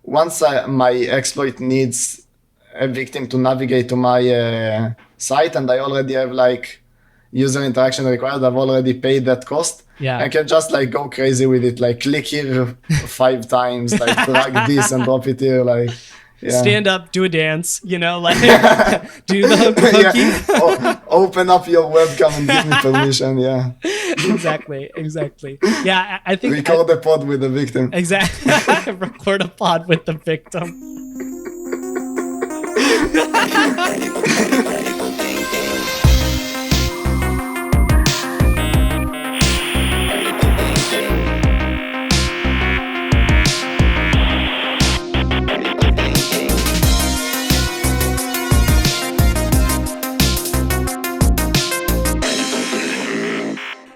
once my exploit needs a victim to navigate to my site, and I already have like user interaction required, I've already paid that cost. Yeah. I can just like go crazy with it, like click here 5 times, like drag this and drop it here, like stand up, do a dance, like do the hooky. Open up your webcam and give me permission. Yeah. Exactly. Yeah, I think record a pod with the victim. Exactly. Record a pod with the victim.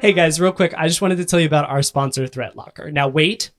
Hey guys, real quick, I just wanted to tell you about our sponsor, ThreatLocker. Now wait,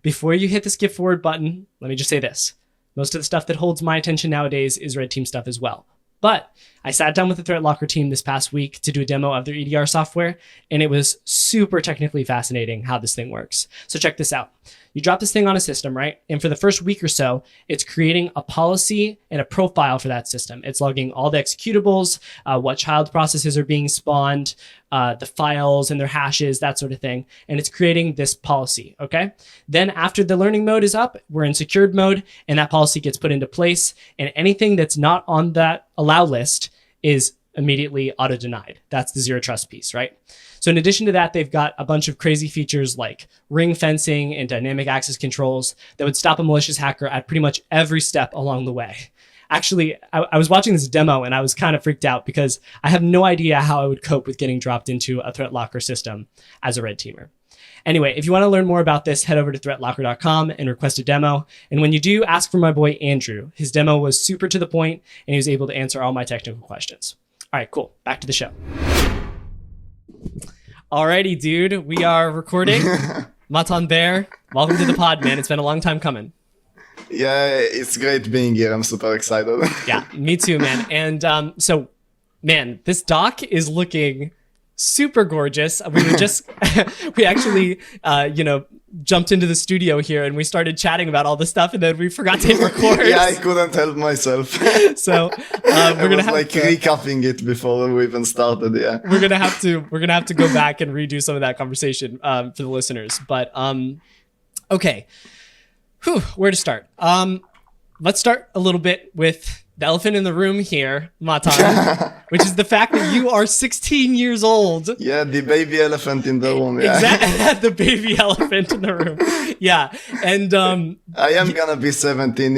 before you hit the skip forward button, let me just say this. Most of the stuff that holds my attention nowadays is red team stuff as well. But I sat down with the ThreatLocker team this past week to do a demo of their EDR software, and it was super technically fascinating how this thing works. So check this out. You drop this thing on a system, right? And for the first week or so, it's creating a policy and a profile for that system. It's logging all the executables, what child processes are being spawned, the files and their hashes, that sort of thing. And it's creating this policy, okay? Then after the learning mode is up, we're in secured mode, and that policy gets put into place. And anything that's not on that allow list is immediately auto-denied. That's the zero trust piece, right? So in addition to that, they've got a bunch of crazy features like ring fencing and dynamic access controls that would stop a malicious hacker at pretty much every step along the way. Actually, I was watching this demo and I was kind of freaked out because I have no idea how I would cope with getting dropped into a ThreatLocker system as a red teamer. Anyway, if you want to learn more about this, head over to threatlocker.com and request a demo. And when you do, ask for my boy Andrew. His demo was super to the point and he was able to answer all my technical questions. All right, cool. Back to the show. Alrighty, dude. We are recording. MatanBer, welcome to the pod, man. It's been a long time coming. Yeah, it's great being here. I'm super excited. Yeah, me too, man. And so, man, this doc is looking super gorgeous. We were just, we actually, jumped into the studio here and we started chatting about all this stuff and then we forgot to hit record. Yeah, I couldn't help myself. So we're gonna have to recapping it before we even started. Yeah, we're gonna have to go back and redo some of that conversation for the listeners. But okay, where to start? Let's start a little bit with the elephant in the room here, Matan, which is the fact that you are 16 years old. Yeah, the baby elephant in the room. Yeah. Exactly, the baby elephant in the room. Yeah, and I am gonna be 17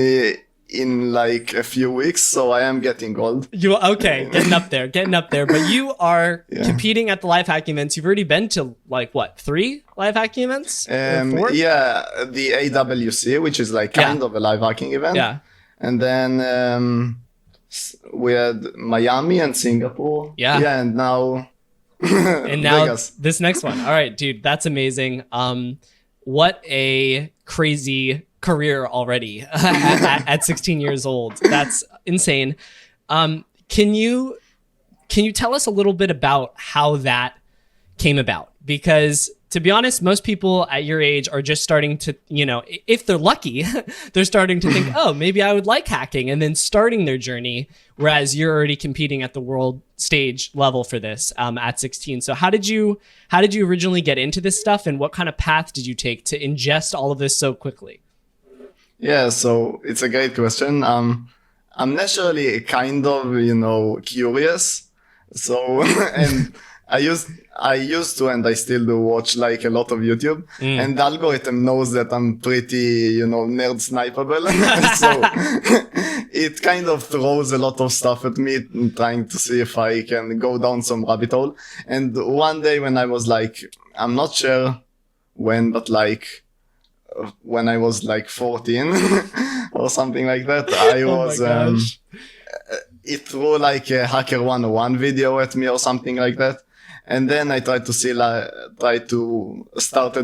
in like a few weeks, so I am getting old. You okay? Getting up there. But you are competing at the live hacking events. You've already been to like what, 3 live hacking events? 4? Yeah, the AWC, which is like kind of a live hacking event. Yeah. And then we had Miami and Singapore. Yeah. Yeah, and now Vegas. This next one. All right, dude, that's amazing. What a crazy career already at 16 years old. That's insane. Can you tell us a little bit about how that came about? Because to be honest, most people at your age are just starting to, if they're lucky, they're starting to think, oh, maybe I would like hacking, and then starting their journey, whereas you're already competing at the world stage level for this at 16. So how did you originally get into this stuff, and what kind of path did you take to ingest all of this so quickly? Yeah, so it's a great question. I'm naturally kind of, curious. So, and I used to, and I still do, watch like a lot of YouTube, and the algorithm knows that I'm pretty, nerd sniperable. So it kind of throws a lot of stuff at me, trying to see if I can go down some rabbit hole. And one day when I was like, I'm not sure when, but like when I was like 14 or something like that, I was, it threw like a Hacker 101 video at me or something like that. And then I started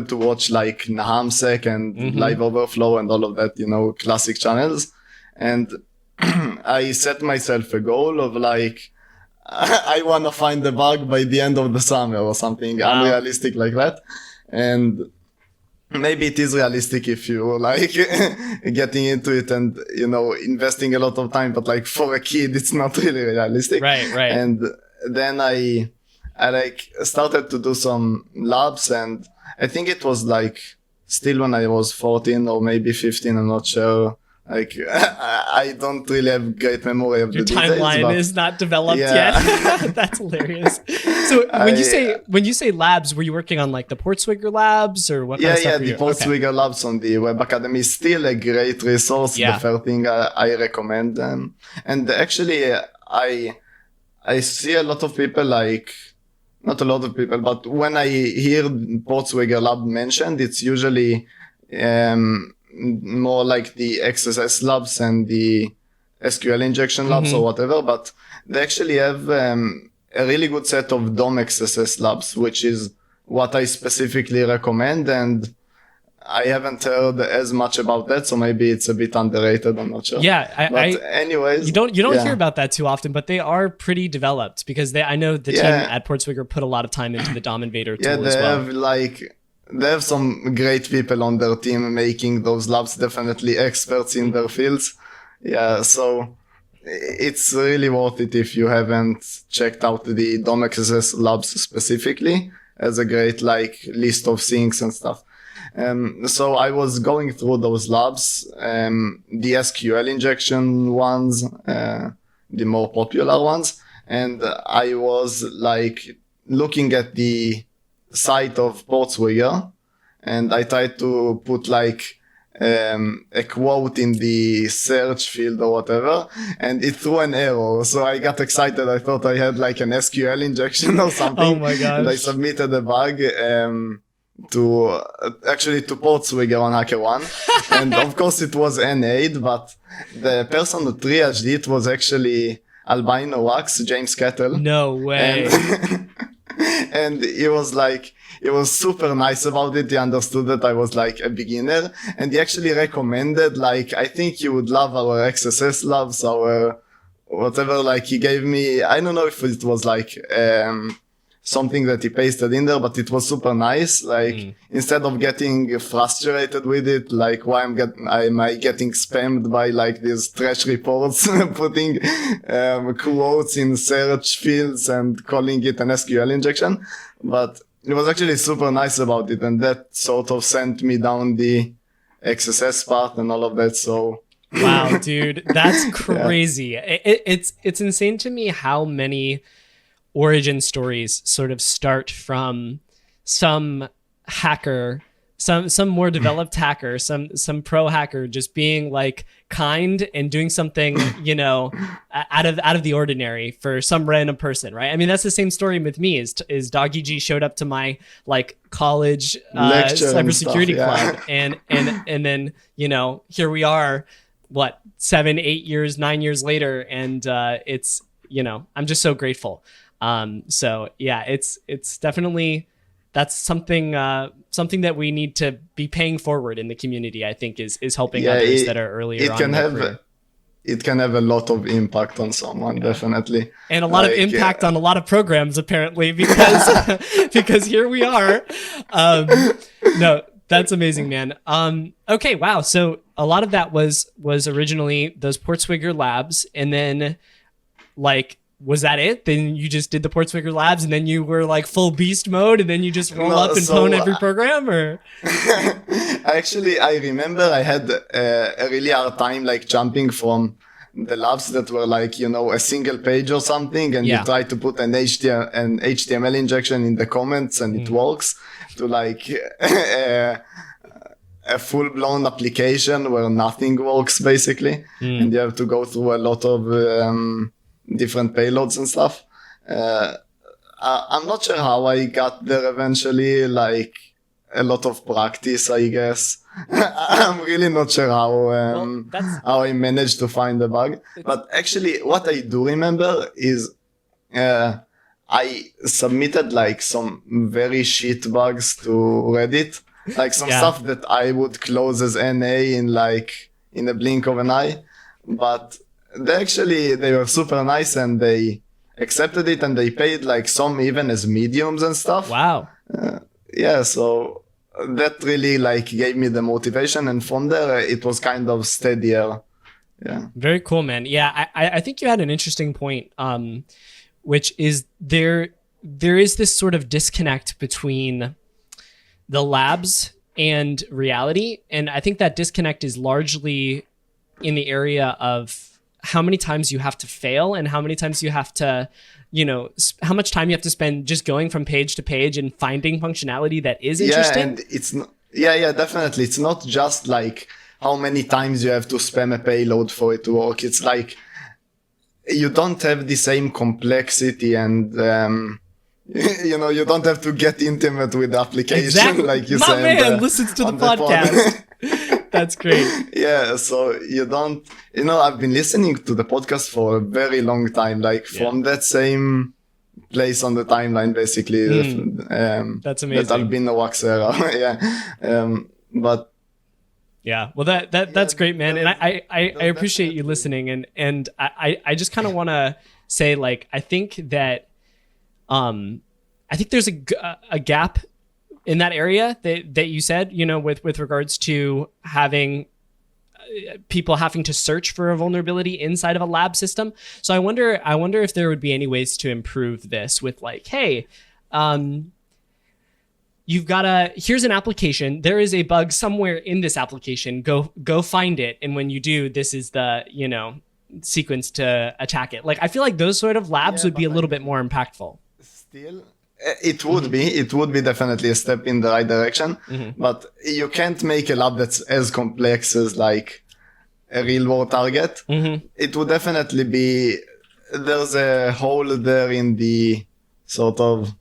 to watch like NahamSec and Live Overflow and all of that, classic channels. And I set myself a goal of like, I want to find the bug by the end of the summer or something unrealistic like that. And maybe it is realistic if you like getting into it and, you know, investing a lot of time, but like for a kid, it's not really realistic. Right. And then I like started to do some labs, and I think it was like still when I was 14 or maybe 15, I'm not sure. Like I don't really have great memory of Your the details. timeline But is not developed Yeah. yet. That's hilarious. So when you say labs, were you working on like the Portswigger labs or what kind of stuff? the Portswigger Labs on the Web Academy is still a great resource. Yeah. The first thing I recommend them. And actually, I see a lot of people like, not a lot of people, but when I hear Portswigger Lab mentioned, it's usually more like the XSS labs and the SQL injection labs or whatever, but they actually have a really good set of DOM XSS labs, which is what I specifically recommend. And I haven't heard as much about that, so maybe it's a bit underrated. I'm not sure. Yeah, but anyways, you don't hear about that too often, but they are pretty developed because I know the team at Portswigger put a lot of time into the DOM Invader tool as well. They have some great people on their team making those labs, definitely experts in their fields. Yeah, so it's really worth it if you haven't checked out the DOM XSS labs specifically, as a great like list of things and stuff. So I was going through those labs, the SQL injection ones, the more popular ones, and I was like looking at the site of Portswigger, and I tried to put like a quote in the search field or whatever, and it threw an error. So I got excited. I thought I had like an SQL injection or something. Oh my gosh. And I submitted a bug to Portswigger on HackerOne. And of course it was NA'd, but the person who triaged it was actually Albino Wax, James Kettle. No way. And he was super nice about it. He understood that I was like a beginner, and he actually recommended, like, I think you would love our XSS labs, our whatever. Like, he gave me, I don't know if it was like something that he pasted in there, but it was super nice. Like, instead of getting frustrated with it, like, why am I getting spammed by like these trash reports putting quotes in search fields and calling it an SQL injection. But it was actually super nice about it, and that sort of sent me down the XSS part and all of that. So wow, dude, that's crazy. It's insane to me how many origin stories sort of start from some hacker, some more developed hacker, some pro hacker just being like kind and doing something, you know, out of the ordinary for some random person, right? I mean, that's the same story with me. Is Doggy G showed up to my like college cybersecurity club, and then, you know, here we are, what, 7, 8 years, 9 years later, and it's, you know, I'm just so grateful. So yeah, it's definitely, that's something that we need to be paying forward in the community. I think is helping others that are earlier on in their career. It can have a lot of impact on someone, definitely, and a lot of impact on a lot of programs, apparently, because because here we are. No, that's amazing, man. Okay, wow. So a lot of that was originally those Portswigger labs, and then like, was that it? Then you just did the Portswigger labs, and then you were like full beast mode, and then you just roll up and pwn every program, or? Actually, I remember I had a really hard time like jumping from the labs that were like, you know, a single page or something, and you try to put an HTML injection in the comments and it works, to like a full-blown application where nothing works basically, and you have to go through a lot of different payloads and stuff. I'm not sure how I got there eventually, like a lot of practice, I guess. I'm really not sure how I managed to find the bug. But actually, what I do remember is I submitted like some very shit bugs to Reddit, like some stuff that I would close as NA in a blink of an eye. But they were super nice, and they accepted it, and they paid like some even as mediums and stuff. Wow. Yeah, so that really like gave me the motivation, and from there it was kind of steadier. Yeah. Very cool, man. Yeah, I think you had an interesting point, which is there is this sort of disconnect between the labs and reality. And I think that disconnect is largely in the area of how many times you have to fail and how many times you have to, how much time you have to spend just going from page to page and finding functionality that is interesting. And it's definitely. It's not just like how many times you have to spam a payload for it to work. It's like you don't have the same complexity and, you don't have to get intimate with the application. Exactly. Like you My said. man listens to the podcast. That's great. Yeah. So you don't, I've been listening to the podcast for a very long time, like from that same place on the timeline, basically. That's amazing. That Albino Wax era. Yeah. But yeah, well, that's great, man, and I appreciate you listening, and I just kind of want to say, like, I think that there's a gap in that area that you said, with regards to having people having to search for a vulnerability inside of a lab system. So I wonder if there would be any ways to improve this with, like, hey, here's an application. There is a bug somewhere in this application. Go find it. And when you do, this is the, sequence to attack it. Like, I feel like those sort of labs would be a little bit more impactful. Still, it would be definitely a step in the right direction, but you can't make a lab that's as complex as like a real world target. It would definitely be, there's a hole there in the sort of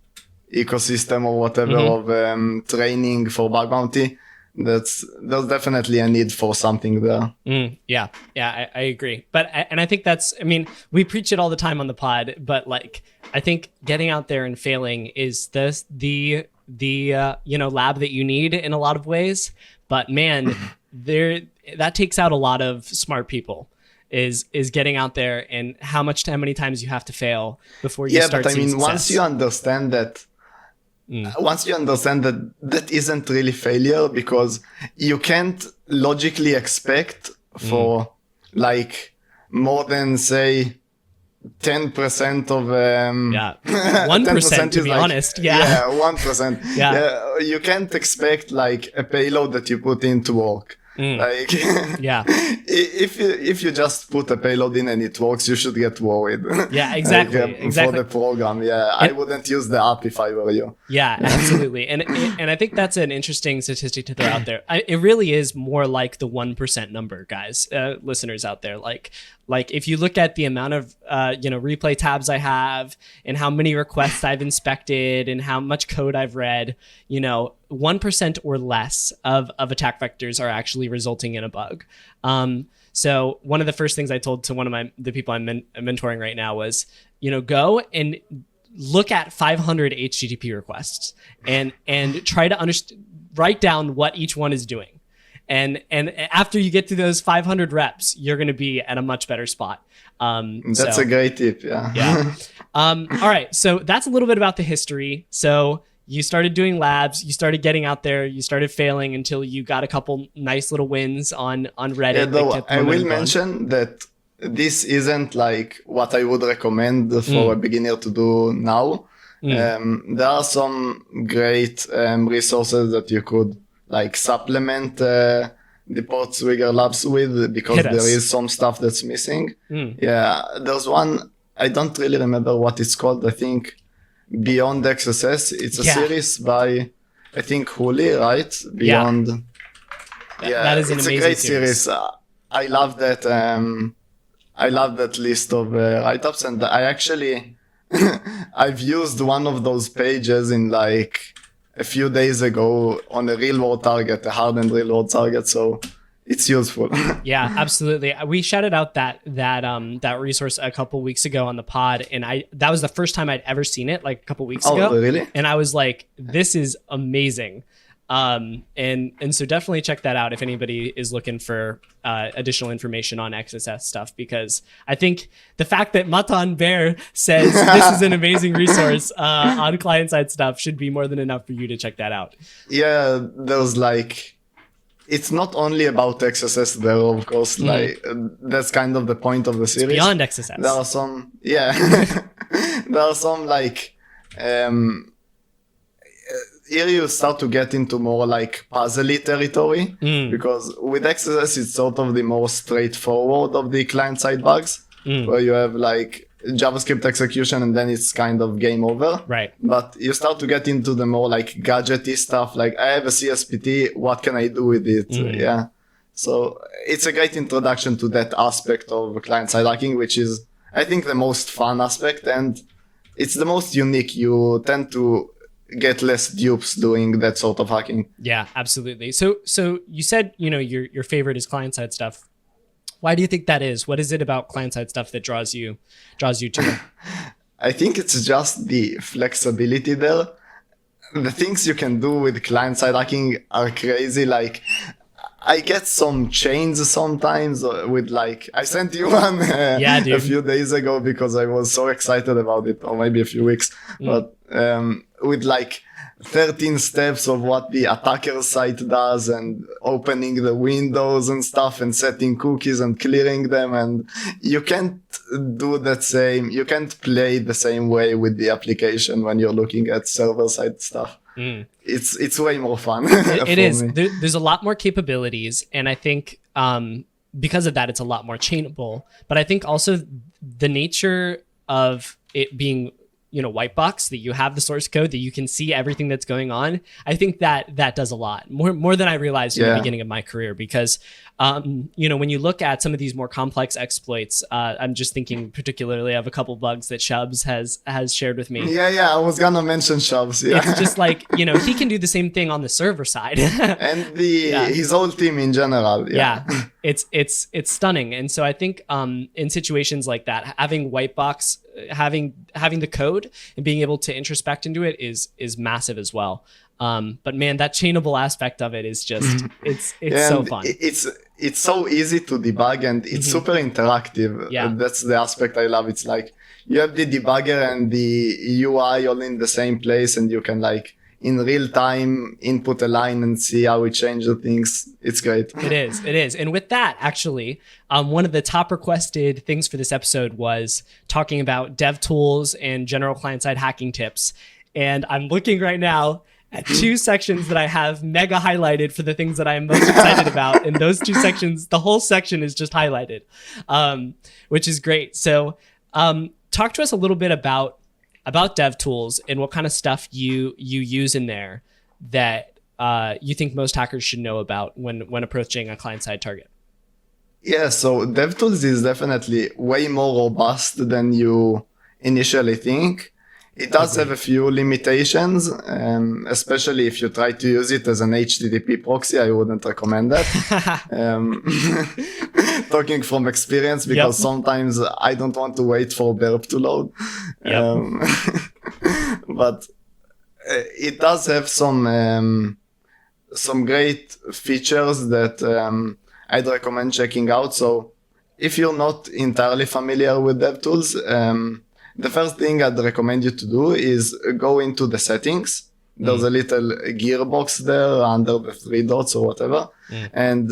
ecosystem or whatever of training for bug bounty. There's definitely a need for something there. Yeah, I agree. But I think we preach it all the time on the pod, but like, I think getting out there and failing is the lab that you need in a lot of ways. But man, that takes out a lot of smart people. Is getting out there and how many times you have to fail before you start seeing success. Once you understand that. Once you understand that isn't really failure, because you can't logically expect for like more than say 10% of 1% to be honest. Yeah 1%. Yeah, you can't expect like a payload that you put in to work. Like if you just put a payload in and it works, you should get worried. Yeah, exactly. For the program. I wouldn't use the app if I were you. Yeah, absolutely. And I think that's an interesting statistic to throw out there. It really is more like the 1% number, guys, listeners out there. Like if you look at the amount of replay tabs I have and how many requests I've inspected and how much code I've read, 1% or less of attack vectors are actually resulting in a bug. So one of the first things I told to one of the people I'm mentoring right now was, go and look at 500 HTTP requests and try to write down what each one is doing. And after you get to those 500 reps, you're going to be at a much better spot. That's a great tip. Yeah. All right. So that's a little bit about the history. So you started doing labs, you started getting out there, you started failing until you got a couple nice little wins on Reddit. Yeah, though I will mention that this isn't like what I would recommend for a beginner to do now. There are some great resources that you could like supplement the Portswigger labs with, because there is some stuff that's missing. Yeah, there's one, I don't really remember what it's called. I think Beyond XSS. It's a series by, I think, Huli, right? Beyond. That is an amazing great series. I love that. I love that list of write-ups, and I actually I've used one of those pages in like a few days ago on a real-world target, a hardened real-world target. So it's useful. Yeah, absolutely. We shouted out that resource a couple weeks ago on the pod, and that was the first time I'd ever seen it, like a couple weeks ago. Oh, really? And I was like, this is amazing. And so definitely check that out if anybody is looking for additional information on XSS stuff, because I think the fact that MatanBer says this is an amazing resource on client-side stuff should be more than enough for you to check that out. Yeah, there's like, it's not only about XSS there, of course, like that's kind of the point of the series. Beyond XSS. There are some, yeah, there are some like, here you start to get into more like puzzly territory, because with XSS it's sort of the more straightforward of the client-side bugs, where you have like JavaScript execution and then it's kind of game over. Right. But you start to get into the more like gadgety stuff, like I have a CSPT, what can I do with it? Yeah. So it's a great introduction to that aspect of client-side hacking, which is, I think, the most fun aspect, and it's the most unique. You tend to get less dupes doing that sort of hacking. Yeah, absolutely. So you said, your favorite is client-side stuff. Why do you think that is? What is it about client-side stuff that draws you to it? I think it's just the flexibility there. The things you can do with client-side hacking are crazy. Like, I get some chains sometimes with like, I sent you one a few days ago because I was so excited about it, or maybe a few weeks, but with like 13 steps of what the attacker site does, and opening the windows and stuff, and setting cookies and clearing them. And you can't do that same, you can't play the same way with the application when you're looking at server side stuff. It's way more fun. It is. There's a lot more capabilities, and I think because of that, it's a lot more chainable. But I think also the nature of it being, white box, that you have the source code, that you can see everything that's going on. I think that does a lot more than I realized in the beginning of my career, because when you look at some of these more complex exploits, I'm just thinking particularly of a couple bugs that Shubs has shared with me. Yeah, I was gonna mention Shubs. Yeah. It's just like, he can do the same thing on the server side. And his whole team in general. Yeah. It's stunning. And so I think in situations like that, having white box, having the code and being able to introspect into it is massive as well. But man, that chainable aspect of it is just it's so fun. It's so easy to debug, and it's super interactive. Yeah. That's the aspect I love. It's like you have the debugger and the UI all in the same place, and you can like in real time input a line and see how it changes things. It's great. It is. And with that, actually, one of the top requested things for this episode was talking about DevTools and general client-side hacking tips. And I'm looking right now at two sections that I have mega highlighted for the things that I am most excited about. And those two sections, the whole section is just highlighted, which is great. So talk to us a little bit about DevTools and what kind of stuff you use in there that you think most hackers should know about when approaching a client-side target. Yeah, so DevTools is definitely way more robust than you initially think. It does have a few limitations, especially if you try to use it as an HTTP proxy. I wouldn't recommend that. Talking from experience, because sometimes I don't want to wait for burp to load. But it does have some great features that I'd recommend checking out. So if you're not entirely familiar with DevTools, the first thing I'd recommend you to do is go into the settings. There's a little gearbox there under the three dots or whatever. And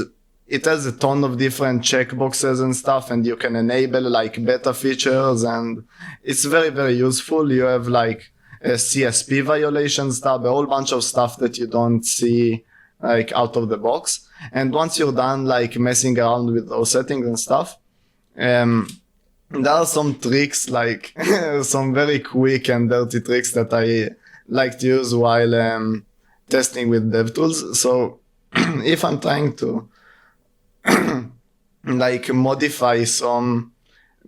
it has a ton of different checkboxes and stuff, and you can enable like beta features, and it's very, very useful. You have like a CSP violations tab, a whole bunch of stuff that you don't see like out of the box. And once you're done like messing around with those settings and stuff, there are some tricks, like some very quick and dirty tricks that I like to use while testing with DevTools. So if I'm trying to like modify some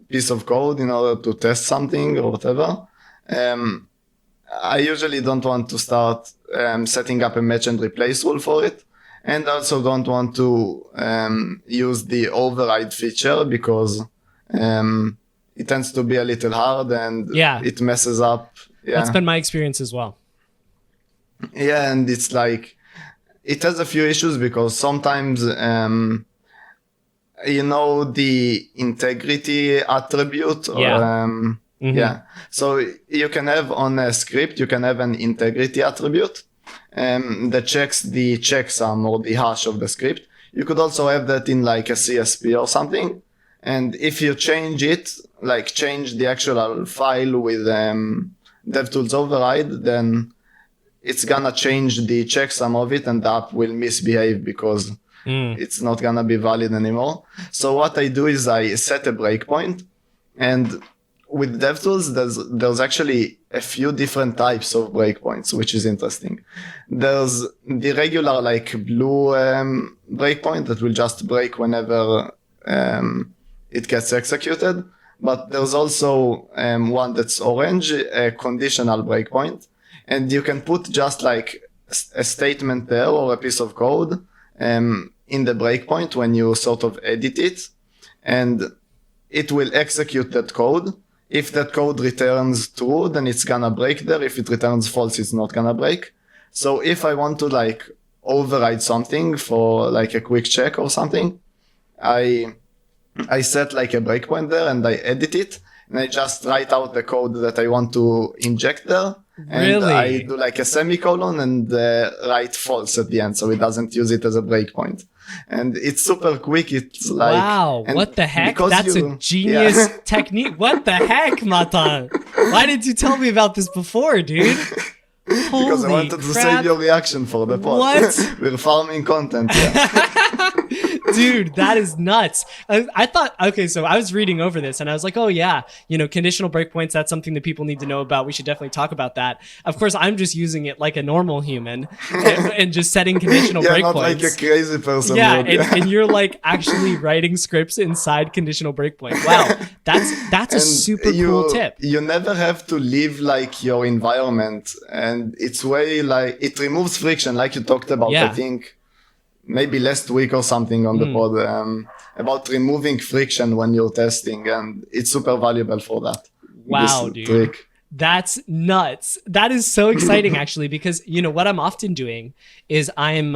piece of code in order to test something or whatever, I usually don't want to start setting up a match and replace rule for it. And also don't want to use the override feature, because it tends to be a little hard and it messes up. That's been my experience as well. Yeah, and it's like it has a few issues because sometimes, the integrity attribute or, yeah. So you can have on a script, you can have an integrity attribute that checks the checksum or the hash of the script. You could also have that in like a CSP or something. And if you change it, like change the actual file with DevTools override, then it's gonna change the checksum of it and the app will misbehave because it's not gonna be valid anymore. So what I do is I set a breakpoint, and with DevTools, there's actually a few different types of breakpoints, which is interesting. There's the regular like blue breakpoint that will just break whenever it gets executed. But there's also one that's orange, a conditional breakpoint. And you can put just like a statement there or a piece of code in the breakpoint when you sort of edit it. And it will execute that code. If that code returns true, then it's gonna break there. If it returns false, it's not gonna break. So if I want to like override something for like a quick check or something, I set like a breakpoint there and I edit it and I just write out the code that I want to inject there. And I do like a semicolon and write false at the end, so it doesn't use it as a breakpoint. And it's super quick. It's like, wow, what the heck? That's a genius technique. What the heck, Matan? Why didn't you tell me about this before, dude? Because I wanted to save your reaction for the pod. What? We're farming content, yeah. Dude, that is nuts. I thought, okay, so I was reading over this and I was like, oh yeah, conditional breakpoints, that's something that people need to know about. We should definitely talk about that. Of course, I'm just using it like a normal human and just setting conditional breakpoints. Not like a crazy person. Yeah, and you're like actually writing scripts inside conditional breakpoint. Wow, that's a super cool tip. You never have to leave like your environment, and it's way like, it removes friction like you talked about, I think. Maybe last week or something on the pod about removing friction when you're testing, and it's super valuable for that. Wow, dude. Trick. That's nuts. That is so exciting actually, because what I'm often doing is I'm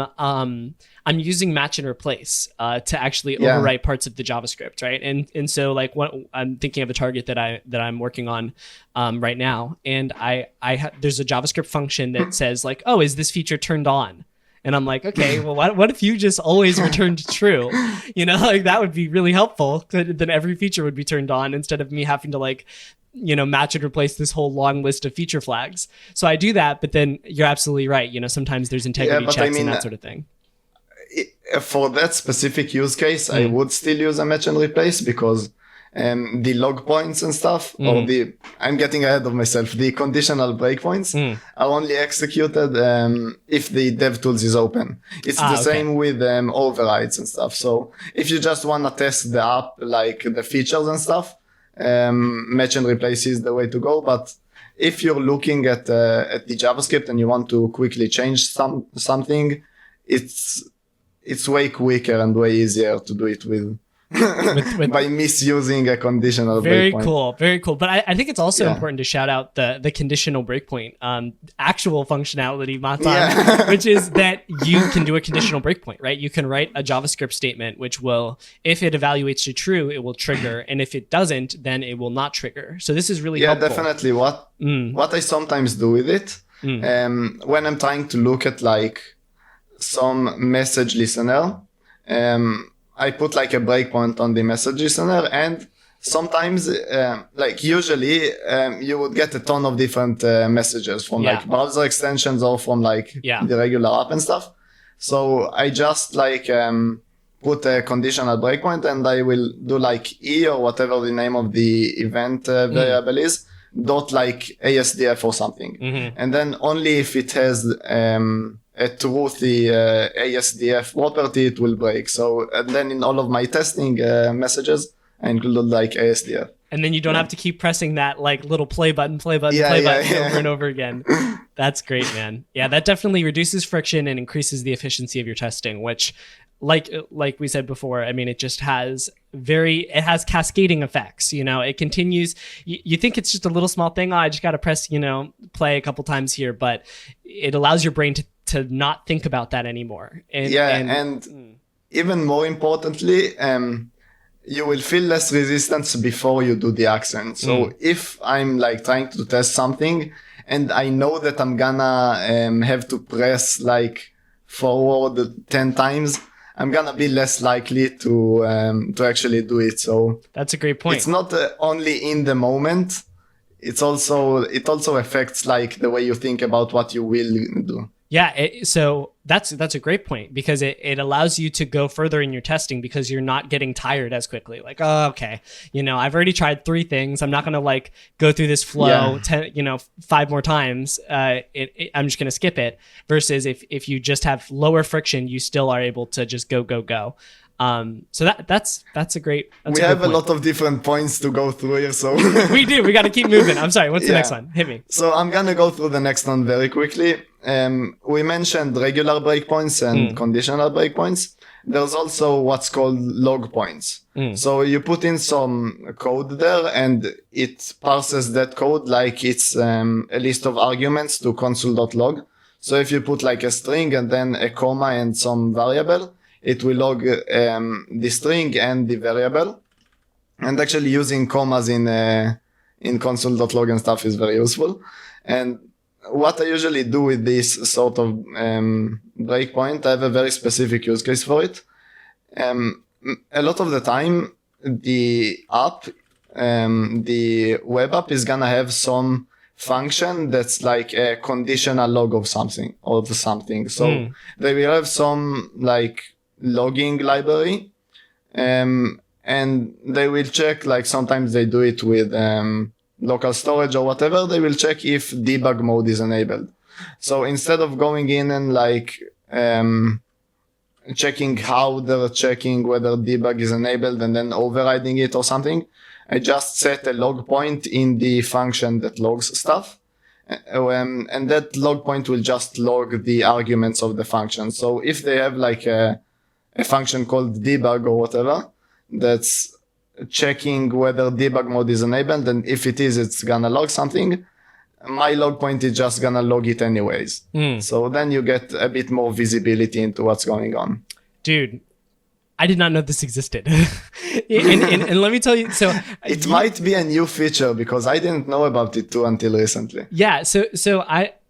using match and replace to actually overwrite parts of the JavaScript, right? And so like what I'm thinking of a target that I'm working on right now, and there's a JavaScript function that says like, oh, is this feature turned on? And I'm like, okay, well, what if you just always returned true? Like that would be really helpful. Then every feature would be turned on instead of me having to like, match and replace this whole long list of feature flags. So I do that, but then you're absolutely right. Sometimes there's integrity checks and that sort of thing. For that specific use case, I would still use a match and replace because the log points and stuff, or I'm getting ahead of myself, the conditional breakpoints are only executed if the DevTools is open. It's the same with overrides and stuff. So if you just want to test the app, like the features and stuff, match and replace is the way to go. But if you're looking at the JavaScript and you want to quickly change something, it's way quicker and way easier to do it with by misusing a conditional breakpoint. Very cool. But I think it's also important to shout out the conditional breakpoint actual functionality, Matan, which is that you can do a conditional breakpoint, right? You can write a JavaScript statement which will, if it evaluates to true, it will trigger, and if it doesn't, then it will not trigger. So this is really helpful. Definitely. What I sometimes do with it when I'm trying to look at like some message listener, I put like a breakpoint on the message listener, and sometimes, like usually, you would get a ton of different messages from like browser extensions or from like the regular app and stuff. So I just like put a conditional breakpoint, and I will do like E or whatever the name of the event variable is, dot like ASDF or something. And then only if it has a truthy ASDF property, it will break. So and then in all of my testing messages, I include like ASDF. And then you don't have to keep pressing that like little play button over and over again. That's great, man. Yeah, that definitely reduces friction and increases the efficiency of your testing, which like we said before, I mean, it just has cascading effects. It continues. You think it's just a little small thing. Oh, I just got to press, play a couple times here, but it allows your brain to to not think about that anymore. And even more importantly, you will feel less resistance before you do the action. So if I'm like trying to test something and I know that I'm gonna have to press like forward 10 times, I'm gonna be less likely to actually do it. So that's a great point. It's not only in the moment. It also affects like the way you think about what you will do. Yeah, so that's a great point, because it allows you to go further in your testing because you're not getting tired as quickly. Like, oh, okay, I've already tried 3 things. I'm not going to like go through this flow 5 more times. I'm just going to skip it. Versus if you just have lower friction, you still are able to just go. So that's a great. We have a lot of different points to go through here, so we do. We got to keep moving. I'm sorry. What's the next one? Hit me. So I'm gonna go through the next one very quickly. We mentioned regular breakpoints and conditional breakpoints. There's also what's called log points. So you put in some code there, and it parses that code like it's a list of arguments to console.log. So if you put like a string and then a comma and some variable, it will log the string and the variable. And actually using commas in console.log and stuff is very useful. And what I usually do with this sort of breakpoint, I have a very specific use case for it. A lot of the time, the app, the web app is gonna have some function that's like a conditional log of something. So they will have some like logging library, and they will check, like sometimes they do it with local storage or whatever, they will check if debug mode is enabled. So instead of going in and like checking how they're checking whether debug is enabled and then overriding it or something, I just set a log point in the function that logs stuff. And that log point will just log the arguments of the function. So if they have like a function called debug or whatever, that's checking whether debug mode is enabled, and if it is, it's gonna log something. My log point is just gonna log it anyways. So then you get a bit more visibility into what's going on. Dude, I did not know this existed. and let me tell you, so it might be a new feature because I didn't know about it too until recently. Yeah, so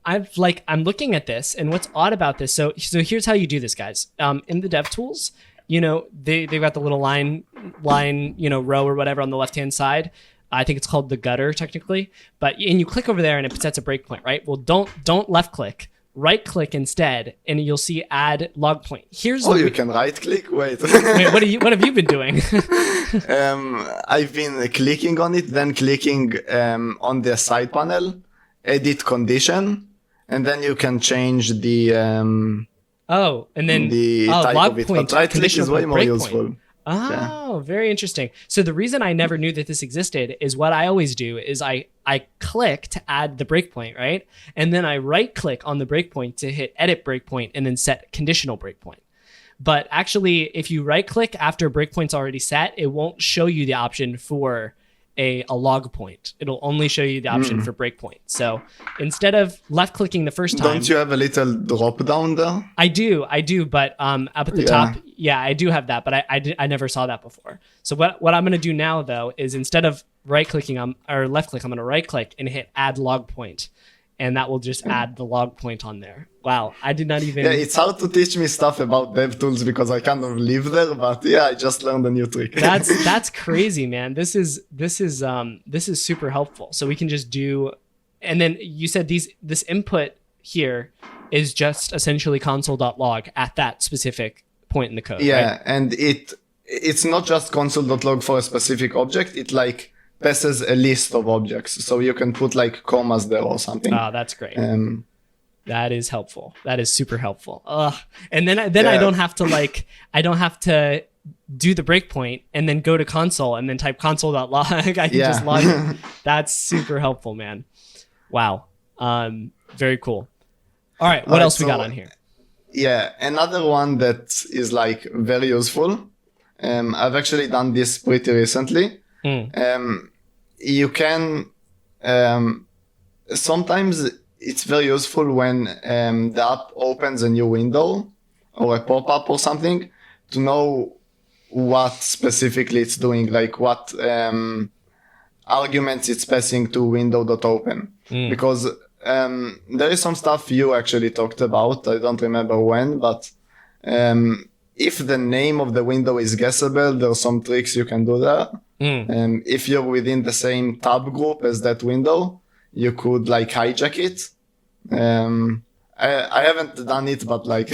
I'm looking at this, and what's odd about this, so here's how you do this, guys. In the DevTools, they've got the little line, row or whatever on the left-hand side. I think it's called the gutter technically, and you click over there and it sets a breakpoint, right? Well, don't left click, right click instead, and you'll see add log point. You can right click. Wait, what have you been doing? I've been clicking on it, then clicking on the side panel, edit condition, and then you can change the type log of it. point. But right click is way more useful. Oh, very interesting. So the reason I never knew that this existed is what I always do is I click to add the breakpoint, right? And then I right click on the breakpoint to hit edit breakpoint and then set conditional breakpoint. But actually, if you right click after a breakpoint's already set, it won't show you the option for a log point. It'll only show you the option for breakpoint. So instead of left clicking the first time, don't you have a little drop down there? I do, but up at the top, I do have that, but I never saw that before. So what I'm going to do now though is instead of right clicking or left click, I'm going to right click and hit add log point, and that will just add the log point on there. Wow, I did not even. Yeah, it's hard to teach me stuff about DevTools because I kind of live there, but I just learned a new trick. That's crazy, man. This is super helpful. So we can just do, and then you said this input here is just essentially console.log at that specific point in the code. Yeah, right? And it's not just console.log for a specific object. It like passes a list of objects, so you can put like commas there or something. Oh, that's great. That is helpful. That is super helpful. And then I don't have to do the breakpoint and then go to console and then type console.log. I can just log it. That's super helpful, man. Wow. Very cool. All right. What else we got on here? Yeah. Another one that is like very useful. I've actually done this pretty recently. You can, sometimes it's very useful when the app opens a new window or a pop-up or something to know what specifically it's doing, like what arguments it's passing to window.open. Because there is some stuff you actually talked about. I don't remember when, but if the name of the window is guessable, there are some tricks you can do there. If you're within the same tab group as that window, you could like hijack it. I haven't done it, but like,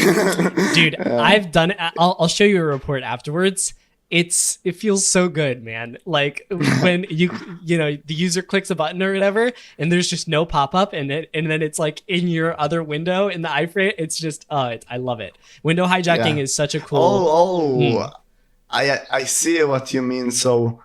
dude, I've done it. I'll show you a report afterwards. It feels so good, man. Like when the user clicks a button or whatever, and there's just no pop up, and then it's like in your other window in the iframe. It's just I love it. Window hijacking is such a cool. I see what you mean. So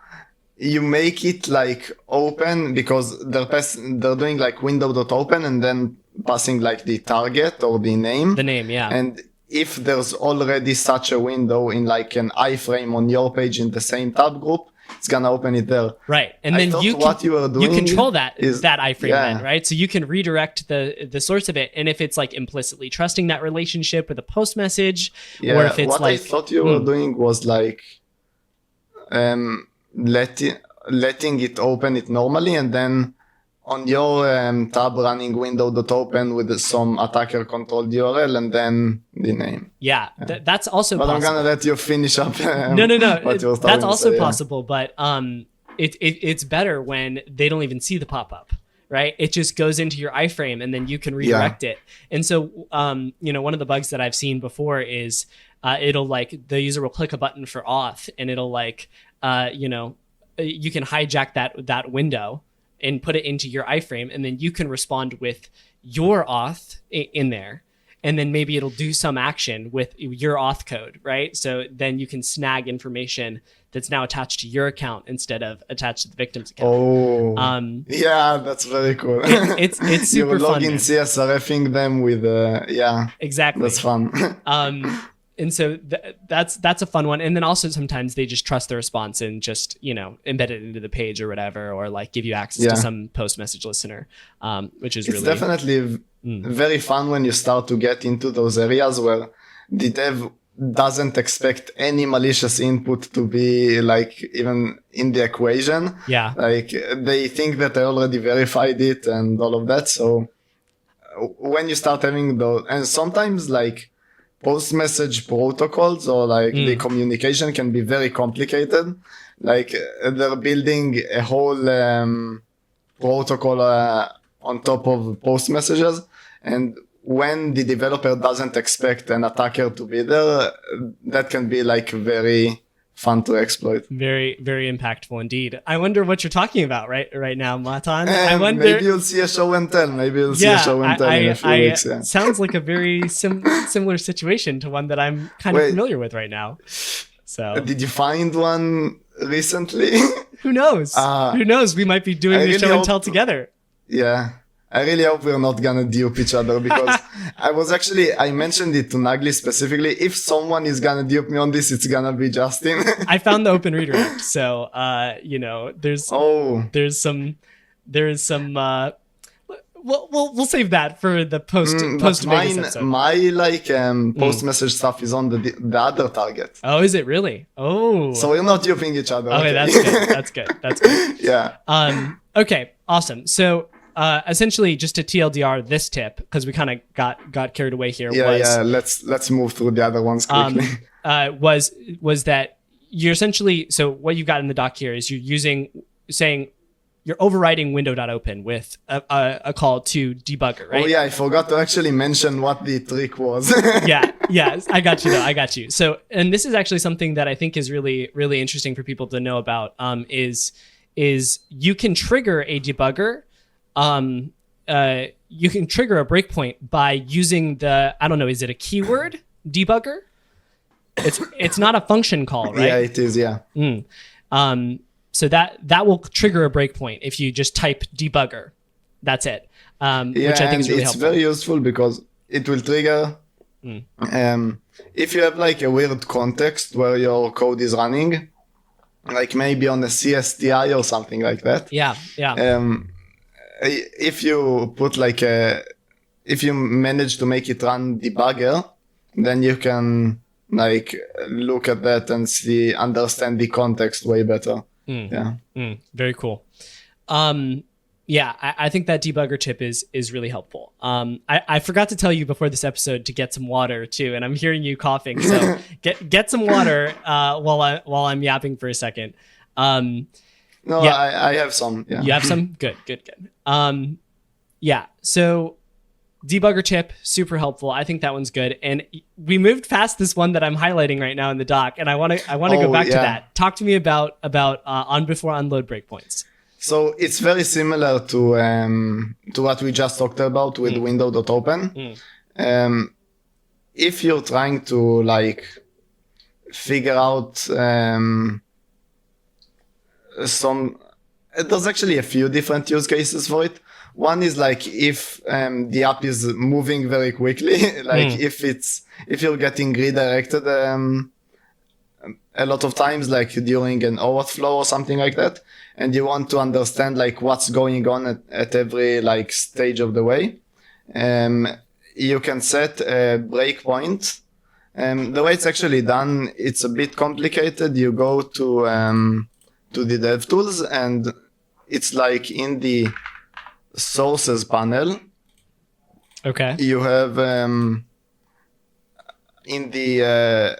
you make it like open because they're doing like window.open and then passing like the target or the name. The name, yeah. And if there's already such a window in like an iframe on your page in the same tab group, it's gonna open it there. Right. And then you control that iframe then, right? So you can redirect the source of it. And if it's like implicitly trusting that relationship with a post message, or if it's what like I thought you were doing was like letting it open it normally, and then on your tab running window.open with some attacker controlled URL and then the name. Yeah, that's also but possible. I'm gonna let you finish up. No. That's also possible, but it's better when they don't even see the pop-up, right? It just goes into your iframe and then you can redirect it. And so, one of the bugs that I've seen before is it'll like the user will click a button for auth and it'll like, you can hijack that window and put it into your iframe, and then you can respond with your auth in there, and then maybe it'll do some action with your auth code, right? So then you can snag information that's now attached to your account instead of attached to the victim's account. Yeah, that's very cool. It's super you fun. You log in CSRFing them with exactly. That's fun. And so that's a fun one. And then also sometimes they just trust the response and just, embed it into the page or whatever, or like give you access to some post message listener, which is it's definitely very fun when you start to get into those areas where the dev doesn't expect any malicious input to be like even in the equation. Yeah. Like they think that I already verified it and all of that. So when you start having those, and sometimes like post message protocols or like the communication can be very complicated. Like they're building a whole protocol on top of post messages, and when the developer doesn't expect an attacker to be there, that can be like very fun to exploit. Very, very impactful indeed. I wonder what you're talking about right now, Matan. I wonder. Maybe you'll see a show and tell. Maybe you'll see a show and tell in a few weeks. Yeah. Sounds like a very similar situation to one that I'm kind of familiar with right now. So, did you find one recently? Who knows? Who knows? We might be doing the show and tell together. Yeah. I really hope we're not gonna dupe each other, because I mentioned it to Nagli specifically. If someone is gonna dupe me on this, it's gonna be Justin. I found the open redirect. So, there's some, we'll save that for the post Vegas episode. My post message stuff is on the other target. Oh, is it really? Oh, so we're not duping each other. Okay, that's good. Yeah. Okay, awesome. So, essentially, just to TLDR this tip, because we kind of got carried away here. Let's move through the other ones quickly. Was that you're essentially, so what you've got in the doc here is saying you're overriding window.open with a call to debugger, right? Oh yeah, I forgot to actually mention what the trick was. yeah, I got you. So, and this is actually something that I think is really, really interesting for people to know about, is you can trigger a debugger. You can trigger a breakpoint by using is it a keyword debugger? It's not a function call, right? Yeah, it is. Yeah. So that will trigger a breakpoint if you just type debugger. That's it. Which I think is really helpful. It's very useful because it will trigger. If you have like a weird context where your code is running, like maybe on a CSTI or something like that. Yeah. if you put if you manage to make it run debugger, then you can look at that and understand the context way better. Yeah. Very cool. I think that debugger tip is really helpful. I forgot to tell you before this episode to get some water too, and I'm hearing you coughing. So get some water while I'm yapping for a second. No, yeah. I have some. Yeah. You have some? Good. So debugger tip, super helpful. I think that one's good. And we moved past this one that I'm highlighting right now in the doc, and I want to go back to that. Talk to me about on before unload breakpoints. So it's very similar to what we just talked about with window.open. If you're trying to figure out there's actually a few different use cases for it. One is if the app is moving very quickly, if you're getting redirected a lot of times, during an overflow or something like that, and you want to understand what's going on at every stage of the way, you can set a breakpoint. The way it's actually done, it's a bit complicated. You go to the DevTools, and it's in the sources panel. Okay. You have in the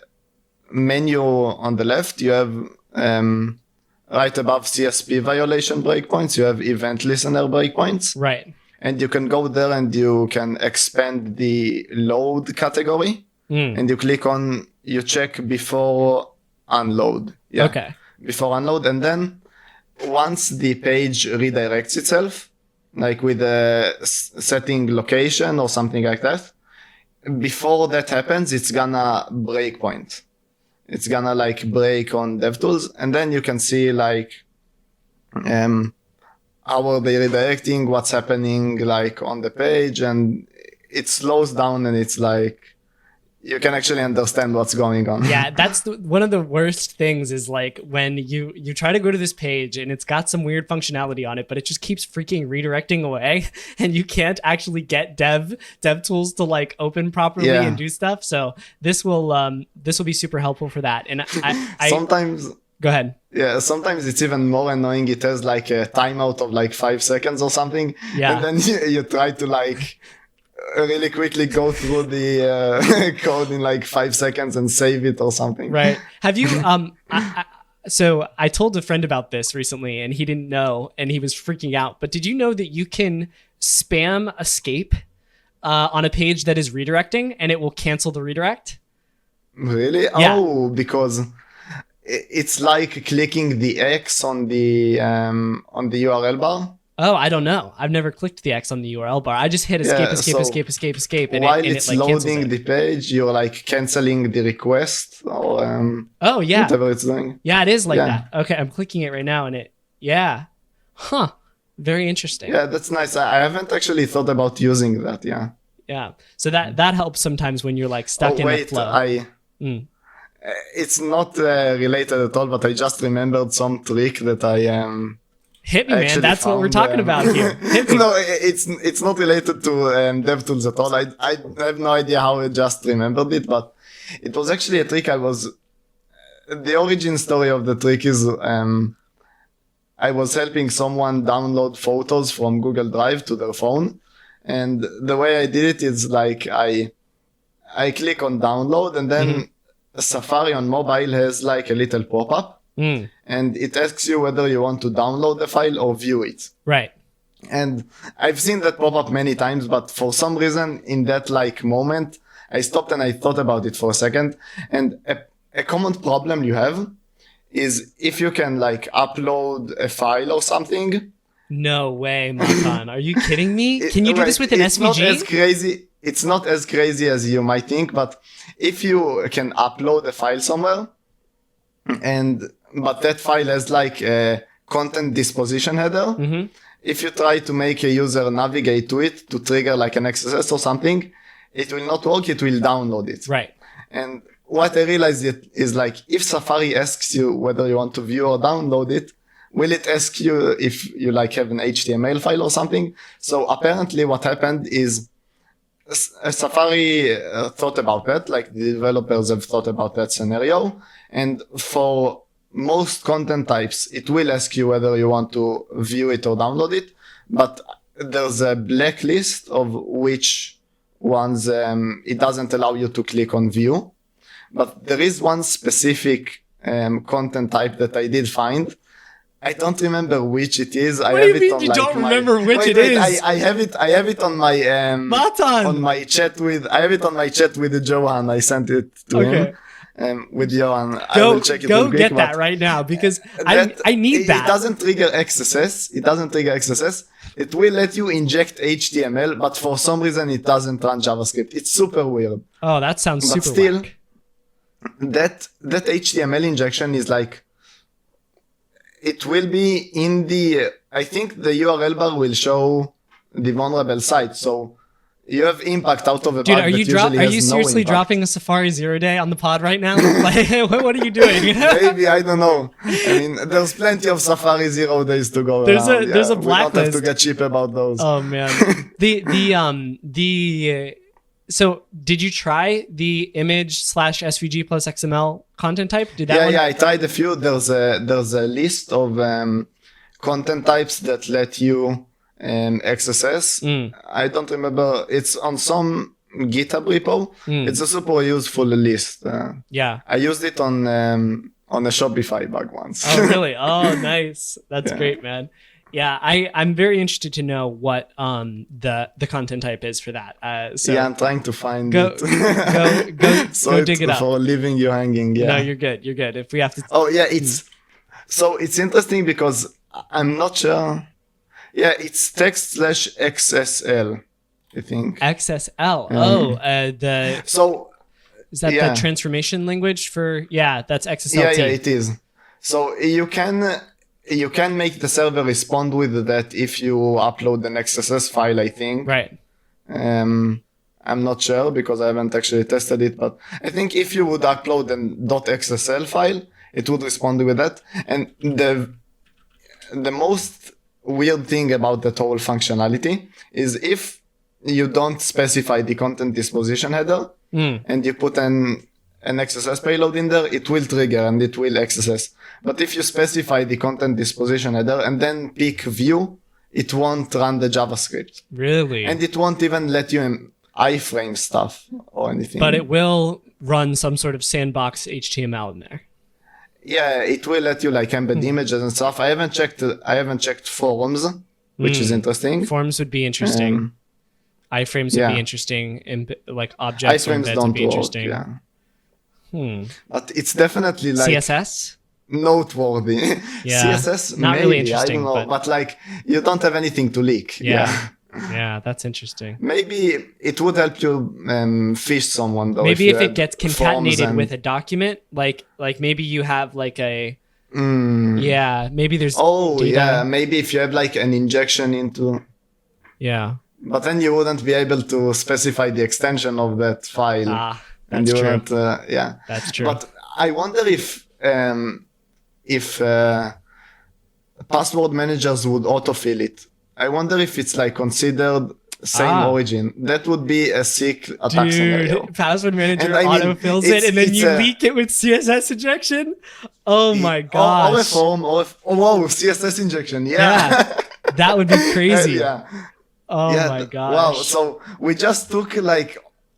menu on the left, you have right above CSP violation breakpoints, you have event listener breakpoints. Right. And you can go there and you can expand the load category. And you check before unload. Yeah. Okay. Before unload. And then once the page redirects itself, with a setting location or something like that, before that happens, it's gonna breakpoint. It's gonna break on DevTools, and then you can see how are they redirecting, what's happening on the page, and it slows down, and it's you can actually understand what's going on. Yeah, that's one of the worst things is when you try to go to this page and it's got some weird functionality on it, but it just keeps freaking redirecting away, and you can't actually get DevTools to open properly and do stuff. So this will be super helpful for that. And I sometimes go ahead. Yeah, sometimes it's even more annoying. It has a timeout of 5 seconds or something. Yeah, and then you try to really quickly go through the code in 5 seconds and save it or something. Right. Have you, so I told a friend about this recently and he didn't know and he was freaking out, but did you know that you can spam escape on a page that is redirecting and it will cancel the redirect? Really? Yeah. Oh, because it's clicking the X on the URL bar. Oh, I don't know. I've never clicked the X on the URL bar. I just hit escape. And while it's loading the page, you're canceling the request or whatever it's doing. Yeah, it is that. Okay, I'm clicking it right now and very interesting. Yeah, that's nice. I haven't actually thought about using that. Yeah. Yeah. So that helps sometimes when you're stuck in the flow. It's not related at all, but I just remembered some trick that I Hit me, man. That's what we're talking about here. Hit me. No, it's not related to DevTools at all. I have no idea how I just remembered it, but it was actually a trick. The origin story of the trick is I was helping someone download photos from Google Drive to their phone. And the way I did it is I click on download, and then Safari on mobile has a little pop-up. And it asks you whether you want to download the file or view it. Right. And I've seen that pop up many times, but for some reason in that moment, I stopped and I thought about it for a second. And a common problem you have is if you can upload a file or something. No way, Matan. Are you kidding me? Can you do this with an SVG? It's not as crazy as you might think, but if you can upload a file somewhere, but that file has a content disposition header. If you try to make a user navigate to it to trigger an XSS or something, it will not work. It will download it. Right. And what I realized is if Safari asks you whether you want to view or download it, will it ask you if you like have an HTML file or something? So apparently what happened is Safari thought about that, like the developers have thought about that scenario. And for most content types, it will ask you whether you want to view it or download it. But there's a blacklist of which ones it doesn't allow you to click on view. But there is one specific content type that I did find. I don't remember which it is. What do you mean you don't remember which it is? I have it on my Matan! on my chat with. I have it on my chat with Johan. I sent it to him. With Johan, I will check it. Go get that right now because I need that. It doesn't trigger XSS. It will let you inject HTML, but for some reason it doesn't run JavaScript. It's super weird. Oh, that sounds but super still, whack. That HTML injection is like, it will be in the, I think the URL bar will show the vulnerable site. So you have impact out of a Dude, bug are you seriously dropping a Safari 0 day on the pod right now? Like, what are you doing? Maybe, I don't know. I mean, there's plenty of Safari 0 days to go There's around. a blacklist. We don't have to get cheap about those. Oh man. So did you try the image/SVG plus XML content type? Did that one? Yeah, I tried a few. There's a list of content types that let you XSS. I don't remember. It's on some GitHub repo. It's a super useful list. Yeah. I used it on a Shopify bug once. Oh really? Oh nice. That's great, man. Yeah, I'm very interested to know what the content type is for that. So yeah, I'm trying to find it. Go dig it up. For leaving you hanging. Yeah. No, you're good. You're good. If we have to. Oh yeah, it's interesting because I'm not sure. Yeah, it's text/XSL, I think. XSL. So is that the transformation language for? Yeah, that's XSLT. Yeah, it is. So you can make the server respond with that if you upload an XSS file, I think. Right. I'm not sure because I haven't actually tested it, but I think if you would upload an .xsl file, it would respond with that. And the most weird thing about that whole functionality is if you don't specify the content disposition header and you put an XSS payload in there, it will trigger and it will XSS. But if you specify the content disposition header and then pick view, it won't run the JavaScript. Really? And it won't even let you iframe stuff or anything. But it will run some sort of sandbox HTML in there. Yeah, it will let you like embed images and stuff. I haven't checked forums, which is interesting. Forms would be interesting. Iframes would be interesting, and like objects iframes embeds would be interesting. But it's definitely like CSS noteworthy. Yeah. CSS not maybe, really interesting. I don't know, but like you don't have anything to leak. Yeah, that's interesting. Maybe it would help you fish someone though. Maybe if it gets concatenated with a document, like maybe you have like a maybe there's data. Maybe if you have like an injection into but then you wouldn't be able to specify the extension of that file. That's true. That's true. But I wonder if password managers would autofill it. I wonder if it's like considered same origin. That would be a sick attack scenario. Password manager autofills it and then you leak it with CSS injection. Oh my gosh. CSS injection. Yeah. That would be crazy. My gosh. Wow. So we just took like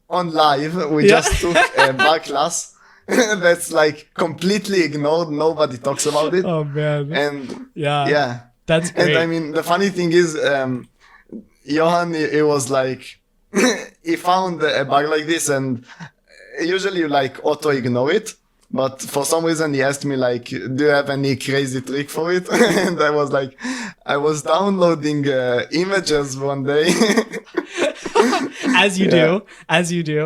on live, we just took a bug class that's like completely ignored. Nobody talks about it. Oh man. And that's great. And I mean, the funny thing is, Johan, it was like, he found a bug like this and usually you like auto ignore it. But for some reason he asked me like, do you have any crazy trick for it? And I was like, I was downloading images one day. As you do.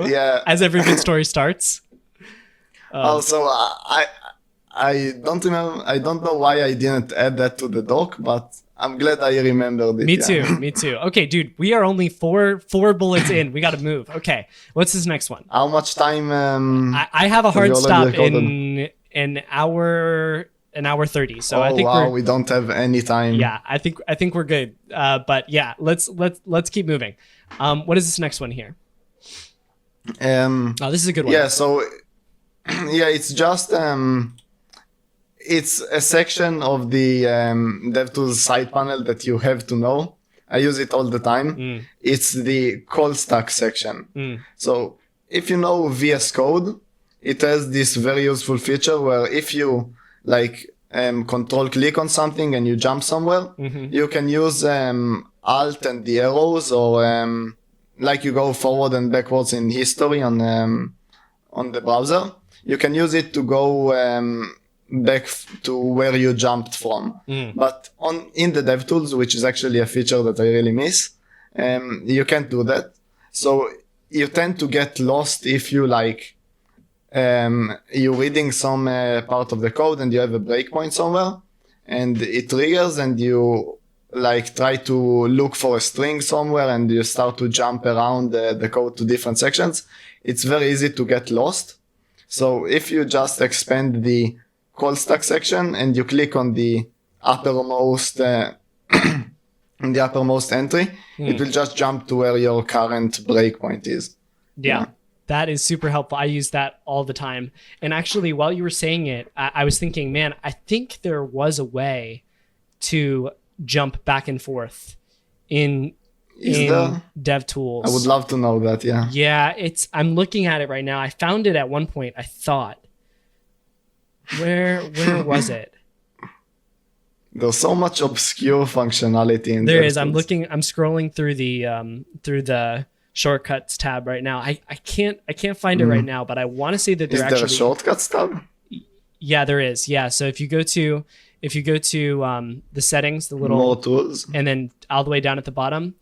Yeah. As every good story starts. Also, I don't remember. I don't know why I didn't add that to the doc, but I'm glad I remembered it. Me too. Okay, dude, we are only four bullets in. We got to move. Okay, what's this next one? How much time? I have a hard stop in an hour an hour 30. So Oh I think wow, we don't have any time. yeah, I think we're good. But yeah, let's keep moving. What is this next one here? Oh, this is a good one. Yeah, so yeah, it's just it's a section of the DevTools side panel that you have to know. I use it all the time. It's the call stack section. So if you know VS Code, it has this very useful feature where if you like control click on something and you jump somewhere, you can use Alt and the arrows, or like you go forward and backwards in history on the browser. You can use it to go back to where you jumped from. But in the DevTools, which is actually a feature that I really miss, you can't do that. So you tend to get lost if you like you're reading some part of the code and you have a breakpoint somewhere and it triggers and you like try to look for a string somewhere and you start to jump around the code to different sections. It's very easy to get lost. So if you just expand the call stack section and you click on the uppermost entry, it will just jump to where your current breakpoint is. Yeah. That is super helpful. I use that all the time. And actually, while you were saying it, I was thinking, man, I think there was a way to jump back and forth in DevTools. I would love to know that, yeah. Yeah, I'm looking at it right now. I found it at one point, I thought. Where was it? There's so much obscure functionality in there. There DevTools. is. I'm scrolling through the shortcuts tab right now. I can't find it right now, but I want to say that Is there a shortcuts tab? Yeah, there is. Yeah, so if you go to the settings, the little more tools, and then all the way down at the bottom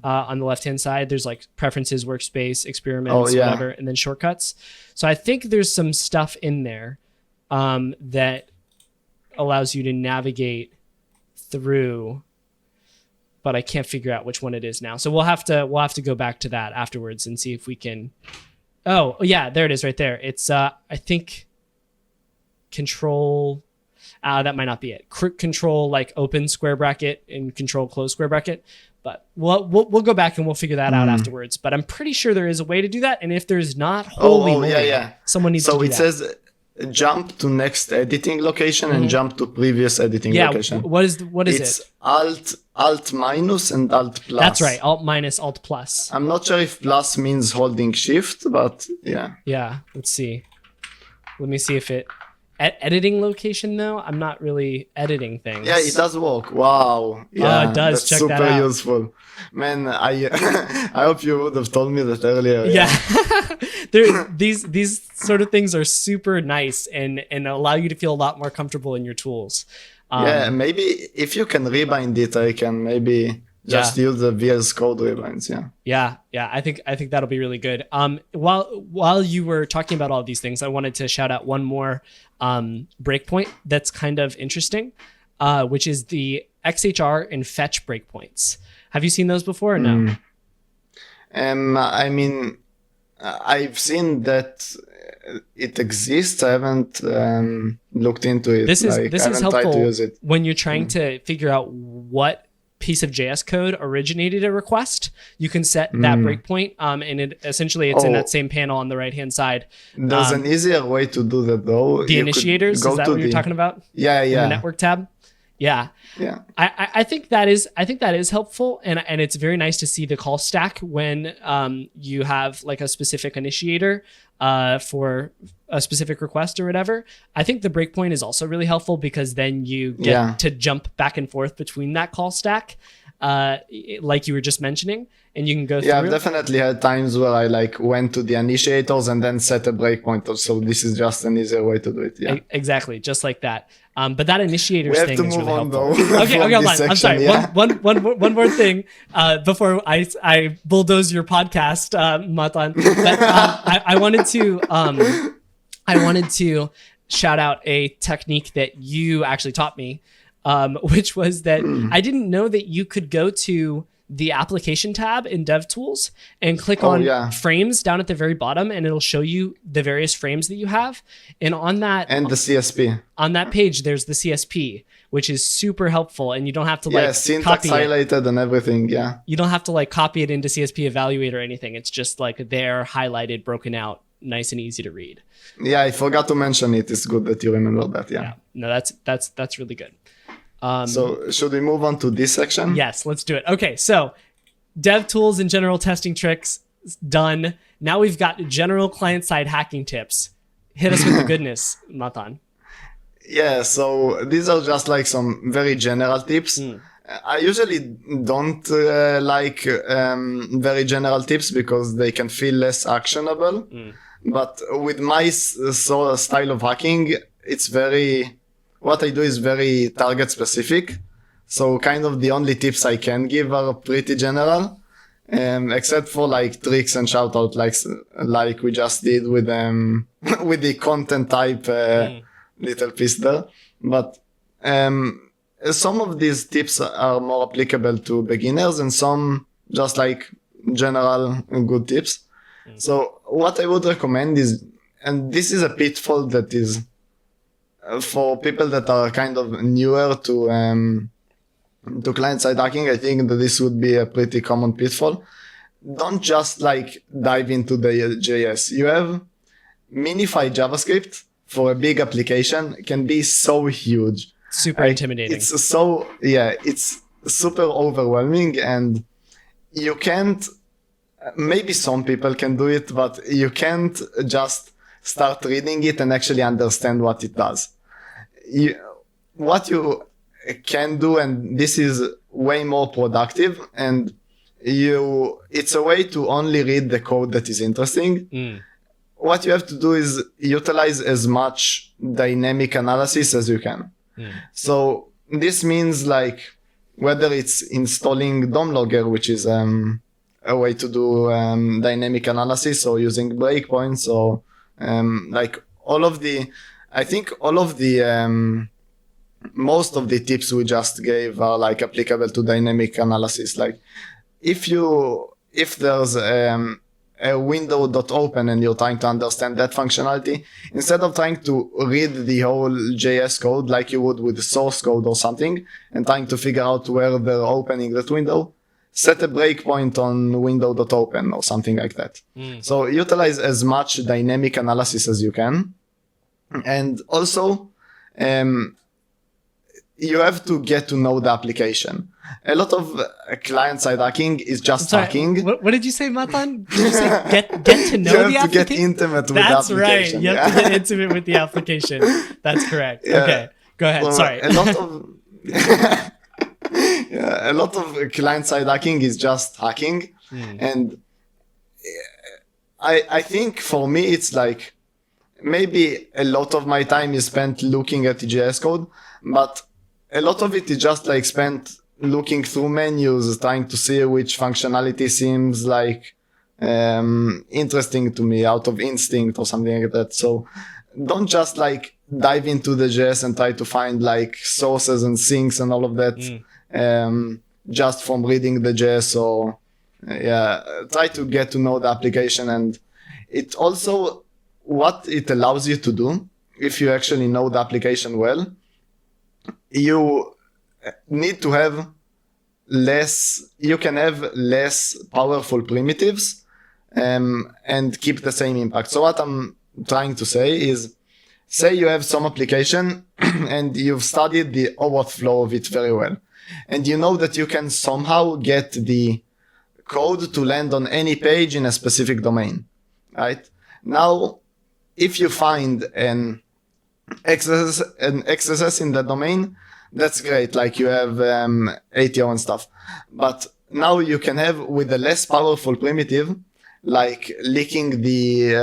on the left hand side, there's like preferences, workspace, experiments, whatever, and then shortcuts. So I think there's some stuff in there that allows you to navigate through, but I can't figure out which one it is now. So we'll have to go back to that afterwards and see if we can. Oh yeah, there it is right there. It's I think control. That might not be it. Control like open square bracket and control close square bracket. But we'll go back and we'll figure that out afterwards. But I'm pretty sure there is a way to do that. And if there's not, holy moly, someone needs to do that. So it says jump to next editing location and jump to previous editing location. What is it's it? Alt minus and Alt plus. That's right. Alt minus, Alt plus. I'm not sure if plus means holding shift, but yeah. Yeah. Let's see. Let me see if it. Editing location though, I'm not really editing things. Yeah, it does work. Wow. Yeah, it does. That's Check super that out. useful. Man, I hope you would have told me that earlier. Yeah. These sort of things are super nice and allow you to feel a lot more comfortable in your tools. Maybe if you can rebind it, I can maybe just use the VS Code rebinds. Yeah. I think that'll be really good. While you were talking about all these things, I wanted to shout out one more breakpoint that's kind of interesting, which is the XHR and fetch breakpoints. Have you seen those before or no? I mean, I've seen that it exists. I haven't looked into it. This is helpful tried to use it. When you're trying to figure out what piece of JS code originated a request. You can set that breakpoint, and it's in that same panel on the right hand side. There's an easier way to do that though. The initiators, is that what you're talking about? Yeah. In the network tab. Yeah. I think that is helpful, and it's very nice to see the call stack when you have like a specific initiator for a specific request or whatever. I think the breakpoint is also really helpful because then you get to jump back and forth between that call stack, like you were just mentioning, and you can go through. Yeah, I've definitely had times where I like went to the initiators and then set a breakpoint. So this is just an easier way to do it. Yeah, exactly, just like that. But that initiators thing is really helpful. Okay, hold on. I'm sorry. One more thing before I bulldoze your podcast, Matan. But I wanted to shout out a technique that you actually taught me, which was that I didn't know that you could go to the application tab in DevTools and click Oh, on yeah. frames down at the very bottom, and it'll show you the various frames that you have. And on that And the CSP. on that page, there's the CSP, which is super helpful, and you don't have to Yeah, like syntax copy it. highlighted and everything. Yeah. You don't have to like copy it into CSP Evaluate or anything. It's just like there, highlighted, broken out, nice and easy to read. Yeah, I forgot to mention it. It's good that you remember that. Yeah. Yeah, no, that's really good. So should we move on to this section? Yes, let's do it. Okay, so DevTools and general testing tricks done. Now we've got general client-side hacking tips. Hit us with the goodness, Matan. Yeah, so these are just like some very general tips. I usually don't like very general tips because they can feel less actionable. But with my style of hacking, it's very... What I do is very target specific. So kind of the only tips I can give are pretty general, except for like tricks and shout out like we just did with with the content type little piece there. But some of these tips are more applicable to beginners and some just like general good tips. So what I would recommend is, and this is a pitfall that is for people that are kind of newer to client-side hacking, I think that this would be a pretty common pitfall. Don't just like dive into the JS. You have minified JavaScript for a big application can be so huge. Super intimidating. It's super overwhelming, and you can't, maybe some people can do it, but you can't just start reading it and actually understand what it does. What you can do, and this is way more productive, and it's a way to only read the code that is interesting. What you have to do is utilize as much dynamic analysis as you can. So this means like whether it's installing DOM logger, which is a way to do dynamic analysis, or using breakpoints, or like all of the most of the tips we just gave are like applicable to dynamic analysis. Like if there's a window.open and you're trying to understand that functionality, instead of trying to read the whole JS code like you would with the source code or something and trying to figure out where they're opening that window, set a breakpoint on window.open or something like that. So utilize as much dynamic analysis as you can. And also, you have to get to know the application. A lot of client-side hacking is just hacking. What did you say, Matan? Did you say get to know the application? You have to get intimate with the application. That's right. You have to get intimate with the application. That's correct. Yeah. Okay, go ahead. Well, sorry. A lot of client-side hacking is just hacking. And I think for me, it's like maybe a lot of my time is spent looking at the JS code, but a lot of it is just like spent looking through menus, trying to see which functionality seems like interesting to me out of instinct or something like that. So don't just like dive into the JS and try to find like sources and sinks and all of that just from reading the JS. Or try to get to know the application. And it also, what it allows you to do, if you actually know the application well, you need to have you can have less powerful primitives and keep the same impact. So what I'm trying to say is, say you have some application and you've studied the overflow of it very well, and you know that you can somehow get the code to land on any page in a specific domain, right? Now, if you find an XSS in the domain, that's great. Like you have ATO and stuff. But now you can have, with a less powerful primitive, like leaking the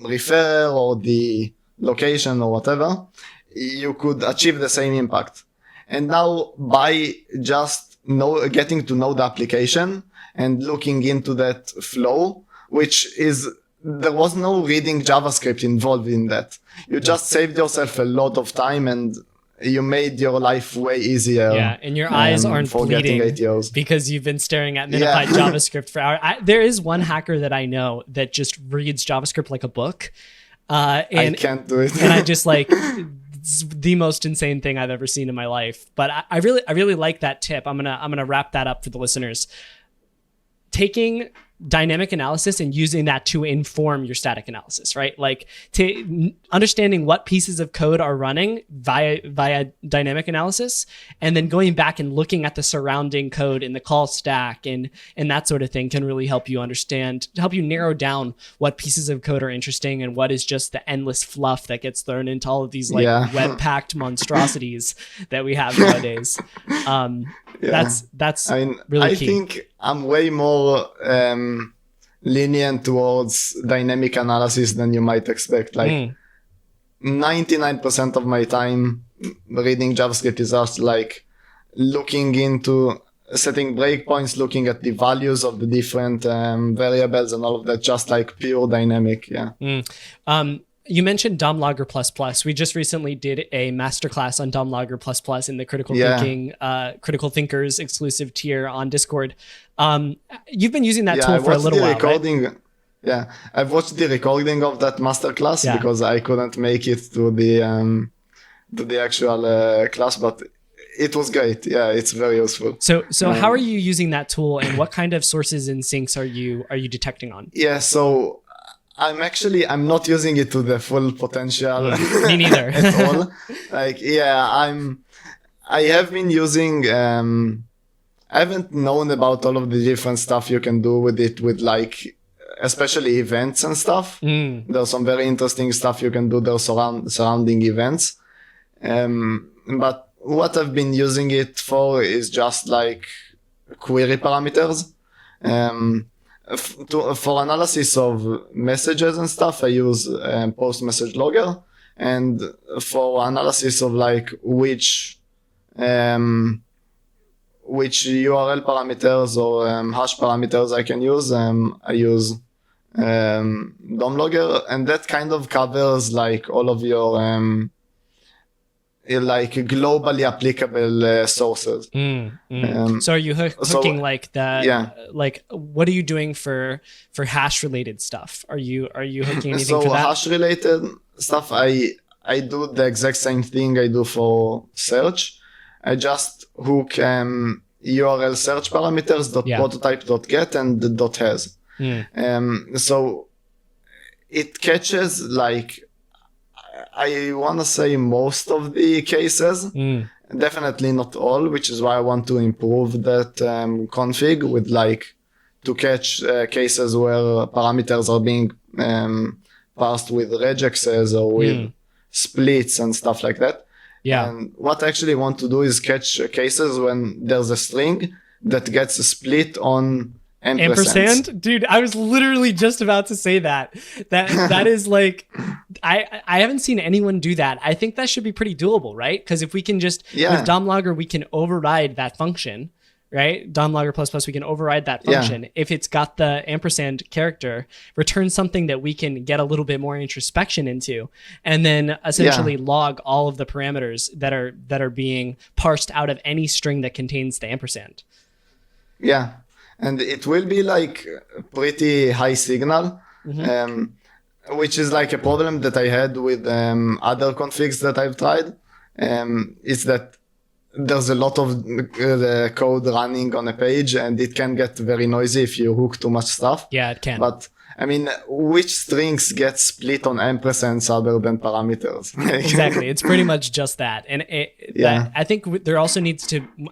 refer or the location or whatever, you could achieve the same impact. And now by just getting to know the application and looking into that flow, which is, there was no reading JavaScript involved in that. You just saved yourself a lot of time and Yeah. made your life way easier. Yeah, and your eyes aren't for getting bleeding ATOs. because you've been staring at minified JavaScript for hours. There is one hacker that I know that just reads JavaScript like a book. And I can't do it. and I just like, it's the most insane thing I've ever seen in my life. But I really like that tip. I'm gonna wrap that up for the listeners. Taking dynamic analysis and using that to inform your static analysis, right? Like understanding what pieces of code are running via dynamic analysis, and then going back and looking at the surrounding code in the call stack and that sort of thing can really help you narrow down what pieces of code are interesting and what is just the endless fluff that gets thrown into all of these like web-packed monstrosities that we have nowadays. That's really key. I think I'm way more lenient towards dynamic analysis than you might expect. Like 99% of my time reading JavaScript is just like looking into setting breakpoints, looking at the values of the different variables and all of that, just like pure dynamic. Yeah. You mentioned DOM Logger++. We just recently did a masterclass on DOM Logger++ in the Critical Thinkers exclusive tier on Discord. You've been using that tool for a little while, right? Yeah, I've watched the recording of that masterclass because I couldn't make it to the actual class, but it was great. Yeah, it's very useful. So how are you using that tool, and what kind of sources and sinks are you detecting on? Yeah, so I'm not using it to the full potential. Me neither. At all. Like, I have been using, I haven't known about all of the different stuff you can do with it, with like, especially events and stuff. There's some very interesting stuff you can do there surrounding events. But what I've been using it for is just like query parameters. For analysis of messages and stuff, I use post message logger, and for analysis of like which URL parameters or hash parameters I can use, I use DOM logger, and that kind of covers like all of your like globally applicable sources. So are you hooking like that? Yeah. Like, what are you doing for hash related stuff? Are you hooking anything for that? So hash related stuff, I do the exact same thing I do for search. I just hook URL search parameters .prototype.get and .has. So it catches like, I want to say most of the cases, definitely not all, which is why I want to improve that config with like to catch cases where parameters are being parsed with regexes or with splits and stuff like that. Yeah. And what I actually want to do is catch cases when there's a string that gets split on ampersand. Dude, I was literally just about to say that is like, I haven't seen anyone do that. I think that should be pretty doable, right? Because if we can just with DOM logger, we can override that function, right? DOM logger ++, we can override that function. If it's got the ampersand character, return something that we can get a little bit more introspection into, and then essentially log all of the parameters that are being parsed out of any string that contains the ampersand. Yeah. And it will be like pretty high signal, which is like a problem that I had with other configs that I've tried. Is that there's a lot of code running on a page, and it can get very noisy if you hook too much stuff. Yeah, it can. But I mean, which strings get split on ampersands other than parameters? Exactly. It's pretty much just that. And I think there also I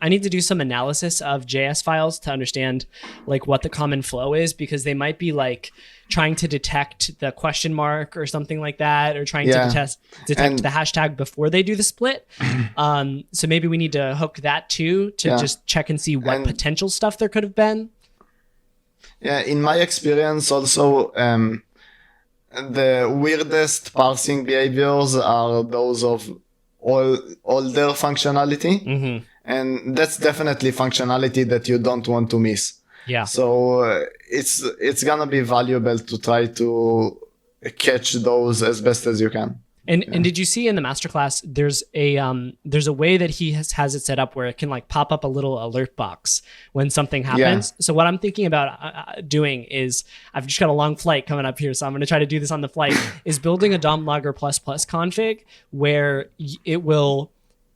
need to do some analysis of JS files to understand like what the common flow is, because they might be like trying to detect the question mark or something like that, or trying to detect the hashtag before they do the split. So maybe we need to hook that too, to just check and see what potential stuff there could have been. Yeah, in my experience also, the weirdest parsing behaviors are those of older functionality. And that's definitely functionality that you don't want to miss. Yeah. So it's gonna be valuable to try to catch those as best as you can. And did you see in the masterclass there's a way that he has it set up where it can like pop up a little alert box when something happens. So what I'm thinking about doing is I've just got a long flight coming up here, so I'm going to try to do this on the flight. Is building a DOM logger ++ config where it will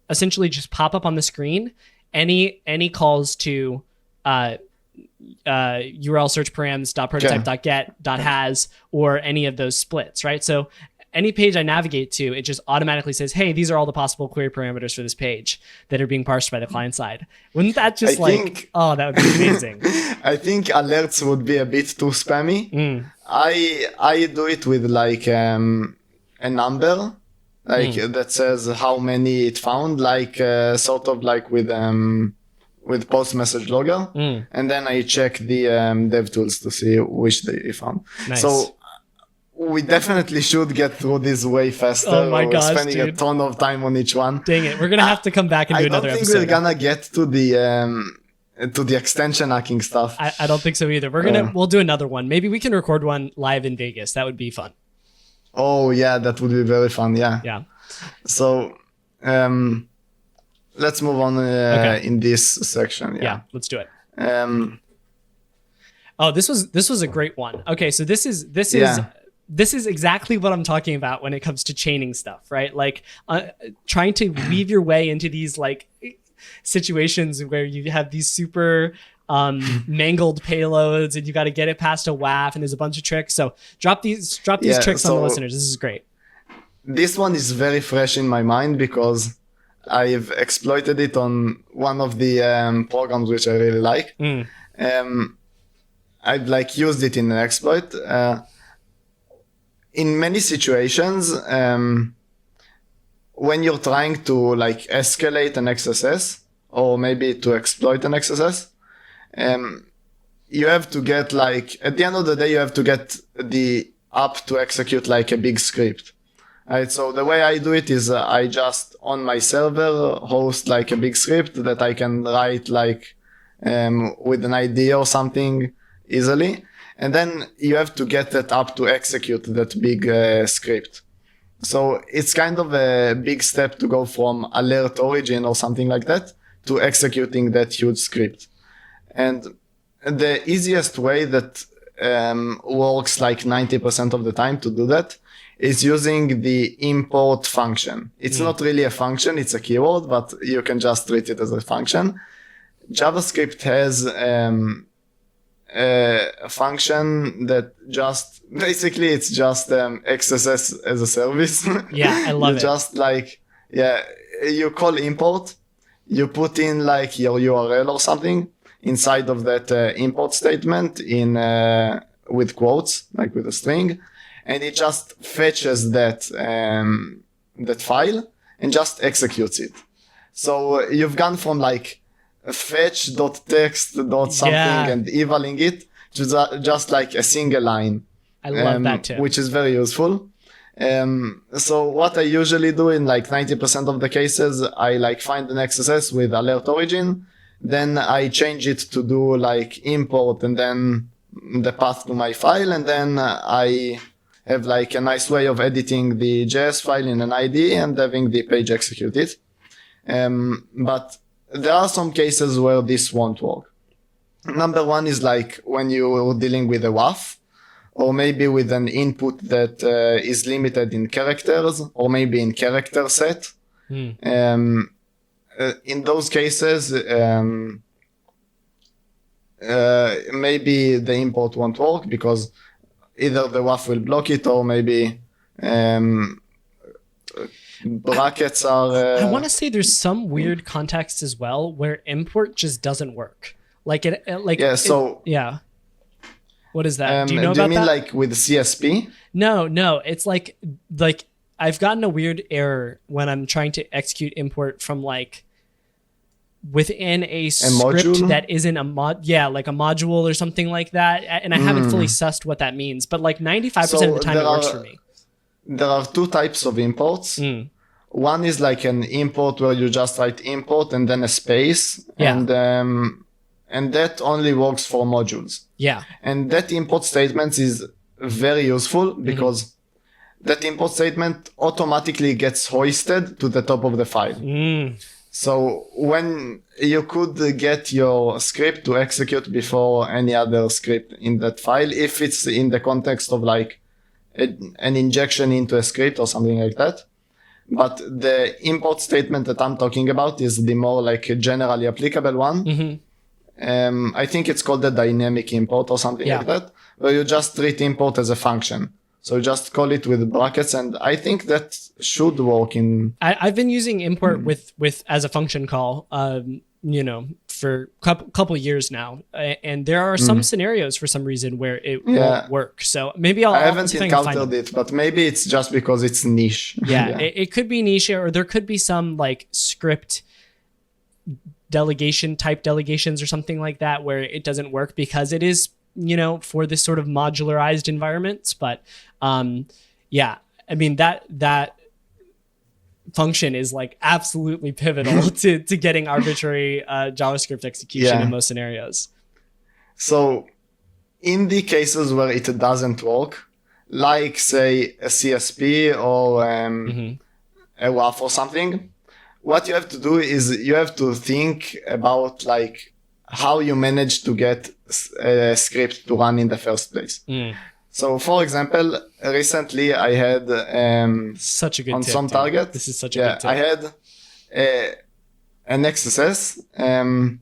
essentially just pop up on the screen any calls to URL search params .prototype.get .has or any of those splits, right? So any page I navigate to, it just automatically says, hey, these are all the possible query parameters for this page that are being parsed by the client side. Wouldn't that just that would be amazing. I think alerts would be a bit too spammy. I do it with like a number, like that says how many it found, like sort of like with post message logger, and then I check the DevTools to see which they found. Nice. So we definitely should get through this way faster. Oh my gosh, we're spending dude. a ton of time on each one. Dang it, we're gonna have to come back and do another episode. I don't think we're gonna get to the extension hacking stuff. I don't think so either. We'll do another one. Maybe we can record one live in Vegas. That would be fun. Oh yeah, that would be very fun. Yeah. So let's move on in this section. Yeah, let's do it. This was a great one. Okay, so this is exactly what I'm talking about when it comes to chaining stuff, right? Like trying to weave your way into these like situations where you have these super mangled payloads and you got to get it past a WAF and there's a bunch of tricks. So drop these tricks on the listeners. This is great. This one is very fresh in my mind because I've exploited it on one of the programs which I really like. I've like used it in an exploit. In many situations, when you're trying to like escalate an XSS or maybe to exploit an XSS, you have to get like, at the end of the day, you have to get the app to execute like a big script. Right, so the way I do it is I just on my server host like a big script that I can write like with an ID or something easily. And then you have to get that app to execute that big script. So it's kind of a big step to go from alert origin or something like that to executing that huge script. And the easiest way that works like 90% of the time to do that is using the import function. It's not really a function, it's a keyword, but you can just treat it as a function. JavaScript has a function that just, basically it's just XSS as a service. Yeah, I love it. Just like, you call import, you put in like your URL or something inside of that import statement in with quotes, like with a string. And it just fetches that file and just executes it. So you've gone from like fetch.text.something and evaling it to just like a single line. I love that too. Which is very useful. So what I usually do in like 90% of the cases, I like find an XSS with alert origin. Then I change it to do like import and then the path to my file. And then I have like a nice way of editing the JS file in an ID and having the page execute it. But there are some cases where this won't work. Number one is like when you're dealing with a WAF, or maybe with an input that is limited in characters, or maybe in character set. In those cases, maybe the import won't work because either the WAF will block it or maybe brackets are... I want to say there's some weird context as well where import just doesn't work. Like it, like yeah. So what is that? Do you know about that? Do you mean like with CSP? No. It's like I've gotten a weird error when I'm trying to execute import from like within a script module? that isn't a like a module or something like that, and I haven't fully sussed what that means, but like 95% of the time it works for me. There are two types of imports. One is like an import where you just write import and then a space, and that only works for modules. Yeah, and that import statement is very useful because that import statement automatically gets hoisted to the top of the file. So when you could get your script to execute before any other script in that file, if it's in the context of like an injection into a script or something like that. But the import statement that I'm talking about is the more like generally applicable one. I think it's called the dynamic import or something like that, where you just treat import as a function. So you just call it with brackets, and I think that should work in. I've been using import with as a function call, for a couple years now, and there are some scenarios for some reason where it won't work. So maybe I haven't encountered it, but maybe it's just because it's niche. It could be niche, or there could be some like script type delegations or something like that where it doesn't work because it is, for this sort of modularized environments. But I mean that function is like absolutely pivotal to getting arbitrary JavaScript execution in most scenarios. So in the cases where it doesn't work, like say a CSP or a WAF or something, what you have to do is you have to think about like how you manage to get a script to run in the first place. So for example, recently I had such a good on tip, some dude. target. This is such a good tip. I had an XSS and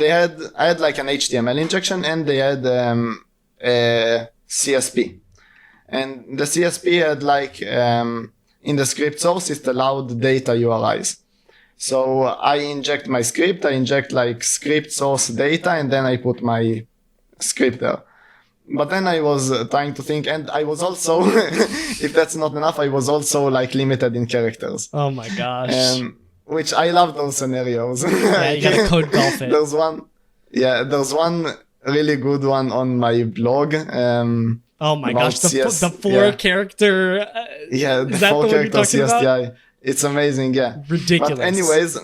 I had like an HTML injection and they had a CSP. And the CSP had like in the script source it allowed data URIs. So I inject my script, I inject like script source data, and then I put my script there. But then I was trying to think, and I was also, if that's not enough, I was also like limited in characters. Oh my gosh. Which I love those scenarios. Yeah, you gotta code golf it. There's one really good one on my blog. Oh my gosh, the 4-character. The is that 4-character CSTI. About? It's amazing, yeah. Ridiculous. But anyways,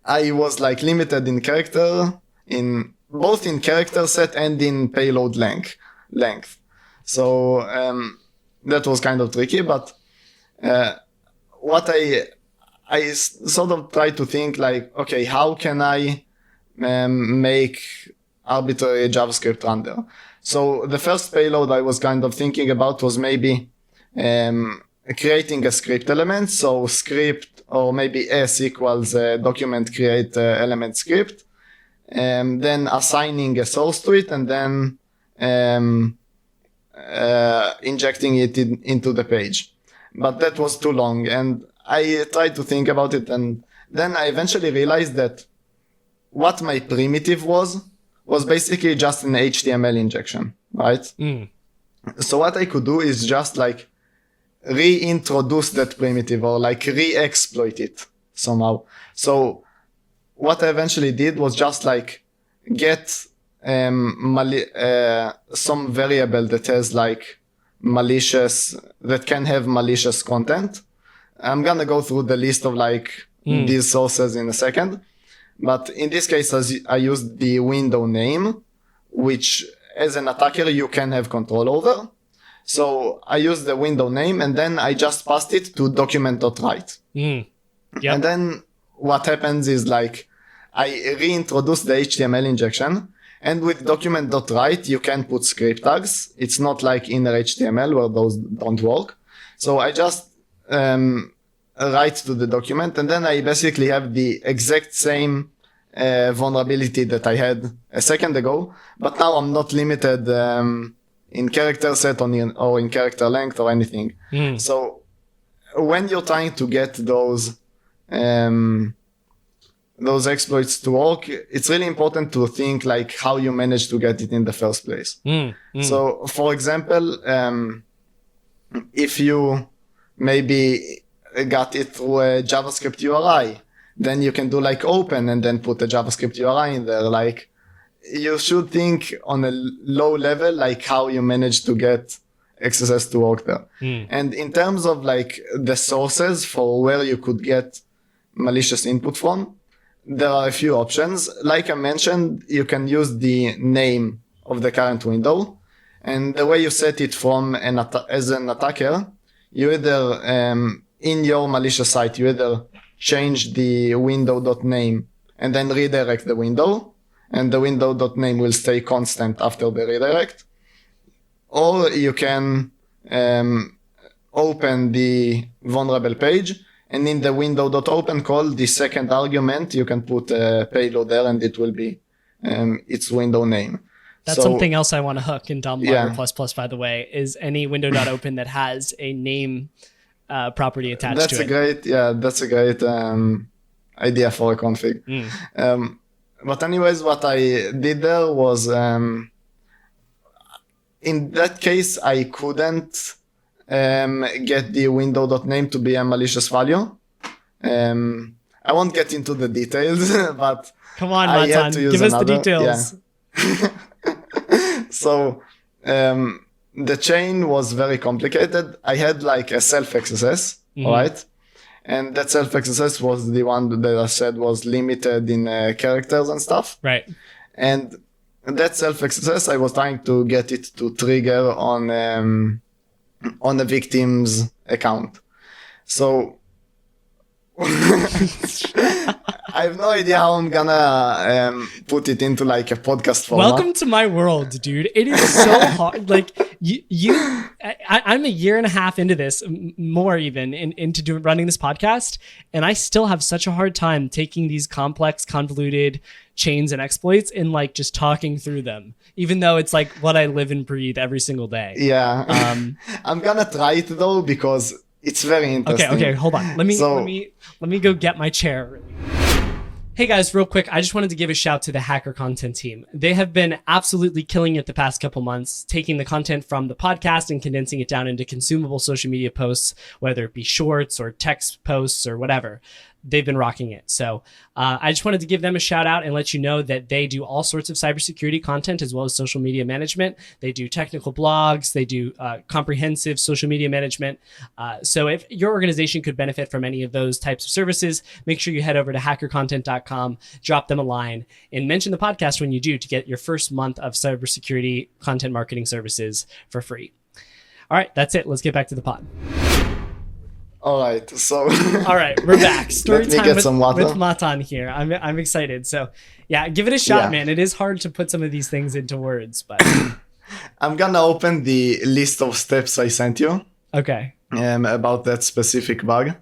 I was like limited in character, both in character set and in payload length. So that was kind of tricky, but what I sort of tried to think like, okay, how can I make arbitrary JavaScript run there? So the first payload I was kind of thinking about was maybe creating a script element. So script, or maybe S equals document create element script. Then assigning a source to it, and then injecting it into the page. But that was too long, and I tried to think about it, and then I eventually realized that what my primitive was basically just an HTML injection, right? So what I could do is just like reintroduce that primitive or like re-exploit it somehow. So what I eventually did was just like get some variable that has like that can have malicious content. I'm gonna go through the list of like these sources in a second. But in this case, I used the window name, which as an attacker, you can have control over. So I used the window name, and then I just passed it to document.write. Yep. And then what happens is like I reintroduce the HTML injection, and with document.write, you can put script tags. It's not like inner HTML where those don't work. So I just write to the document, and then I basically have the exact same vulnerability that I had a second ago, but now I'm not limited in character set or in character length or anything. So when you're trying to get those exploits to work, it's really important to think like how you manage to get it in the first place. So for example, if you maybe got it through a JavaScript URI, then you can do like open and then put a JavaScript URI in there. Like you should think on a low level, like how you manage to get XSS to work there. And in terms of like the sources for where you could get malicious input from, there are a few options. Like I mentioned, you can use the name of the current window. And the way you set it from as an attacker, you either, in your malicious site, you either change the window.name and then redirect the window, and the window.name will stay constant after the redirect. Or you can open the vulnerable page, and in the window.open call, the second argument, you can put a payload there and it will be its window name. That's something else I want to hook in DOM Logger++, by the way, is any window.open that has a name property attached to it. That's a great idea for a config. But anyways, what I did there was, in that case, I couldn't get the window.name to be a malicious value. I won't get into the details, but come on, Matan, give us the details. Yeah. So the chain was very complicated. I had like a self-XSS, right? And that self-XSS was the one that I said was limited in characters and stuff. Right. And that self-XSS, I was trying to get it to trigger on the victim's account. So I have no idea how I'm gonna put it into like a podcast format. Welcome to my world, dude. It is so hard. Like I'm a year and a half into this, more even into running this podcast, and I still have such a hard time taking these complex, convoluted chains and exploits and like just talking through them, even though it's like what I live and breathe every single day. Yeah. I'm gonna try it though, because it's very interesting. Okay, hold on. Let me go get my chair. Hey guys, real quick, I just wanted to give a shout to the Hacker Content team. They have been absolutely killing it the past couple months, taking the content from the podcast and condensing it down into consumable social media posts, whether it be shorts or text posts or whatever. They've been rocking it. So I just wanted to give them a shout out and let you know that they do all sorts of cybersecurity content as well as social media management. They do technical blogs. They do comprehensive social media management. So if your organization could benefit from any of those types of services, make sure you head over to hackercontent.com, drop them a line, and mention the podcast when you do to get your first month of cybersecurity content marketing services for free. All right, that's it. Let's get back to the pod. All right, so all right, we're back. Story time with Matan here. I'm excited. So yeah, give it a shot, man. It is hard to put some of these things into words, but I'm gonna open the list of steps I sent you. Okay. About that specific bug.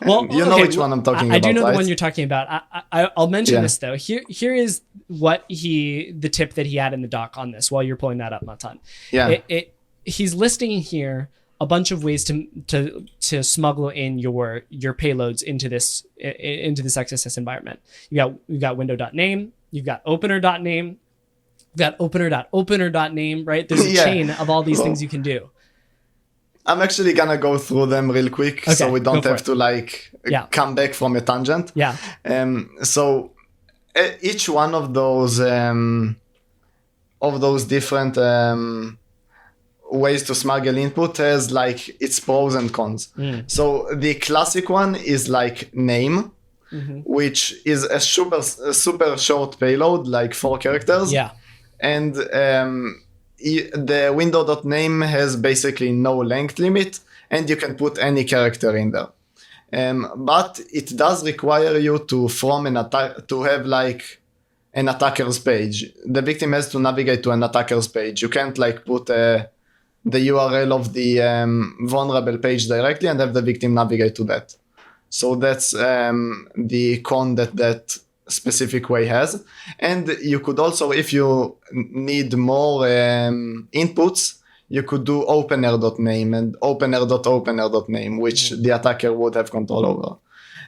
Well, you know which one I'm talking about. I do know right? the one you're talking about. I'll mention this though. Here is what the tip that he had in the doc on this. While you're pulling that up, Matan. Yeah. He's listing here a bunch of ways to smuggle in your payloads into this XSS environment. You've got window.name, you've got opener.name, you've got opener.opener.name, right? There's a chain of all these things you can do. I'm actually gonna go through them real quick, so we don't have to come back from a tangent. Yeah. So each one of those different ways to smuggle input has like its pros and cons. So the classic one is like name, which is a super short payload, like 4 characters. Yeah. And the window.name has basically no length limit, and you can put any character in there. But it does require you to have like an attacker's page. The victim has to navigate to an attacker's page. You can't like put the URL of the vulnerable page directly and have the victim navigate to that. So that's the con that specific way has. And you could also, if you need more inputs, you could do opener.name and opener.opener.name, which the attacker would have control over.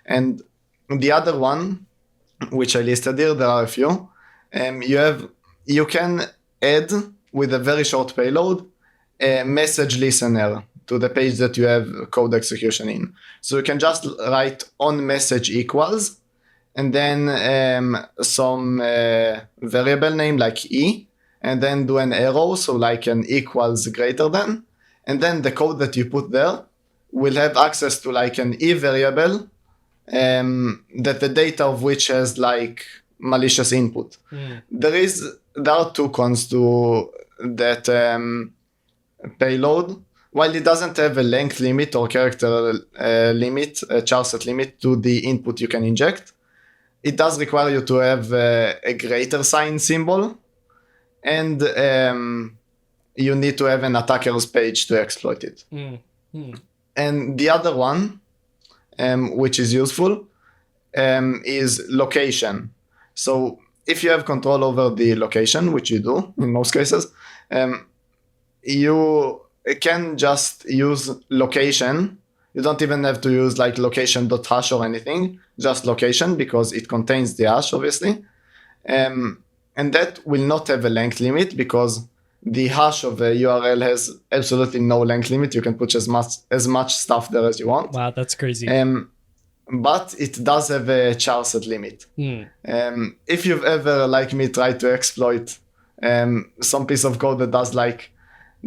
And the other one, which I listed here, there are a few. You can add with a very short payload a message listener to the page that you have code execution in. So you can just write on message equals, and then some variable name like e, and then do an arrow, so like an equals greater than, and then the code that you put there will have access to like an e variable that the data of which has like malicious input. There are 2 cons to that payload, while it doesn't have a length limit or character limit, a char set limit to the input you can inject, it does require you to have a greater sign symbol, and you need to have an attacker's page to exploit it. And the other one, which is useful, is location. So if you have control over the location, which you do in most cases, you can just use location. You don't even have to use like location.hash or anything, just location, because it contains the hash, obviously. And that will not have a length limit, because the hash of a URL has absolutely no length limit. You can put as much stuff there as you want. Wow, that's crazy. But it does have a char set limit. If you've ever, like me, tried to exploit some piece of code that does like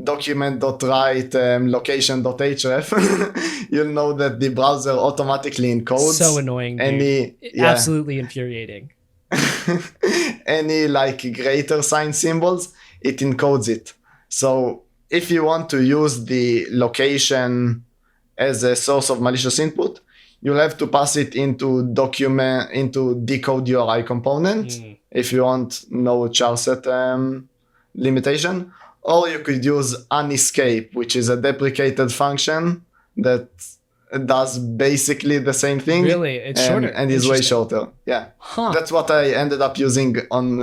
document.write location.href, you'll know that the browser automatically encodes. So annoying, dude. Absolutely infuriating. Any like greater sign symbols, it encodes it. So if you want to use the location as a source of malicious input, you'll have to pass it into decode URI component if you want no char set limitation. Or you could use unescape, which is a deprecated function that does basically the same thing. Really? It's shorter. And is way shorter. Yeah. Huh. That's what I ended up using on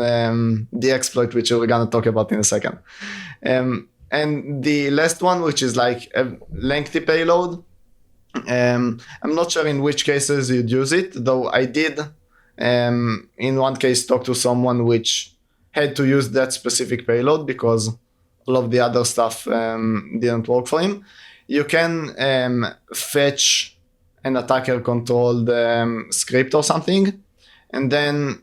the exploit, which we're going to talk about in a second. And the last one, which is like a lengthy payload. I'm not sure in which cases you'd use it, though I did in one case talk to someone which had to use that specific payload because all of the other stuff didn't work for him. You can fetch an attacker controlled script or something, and then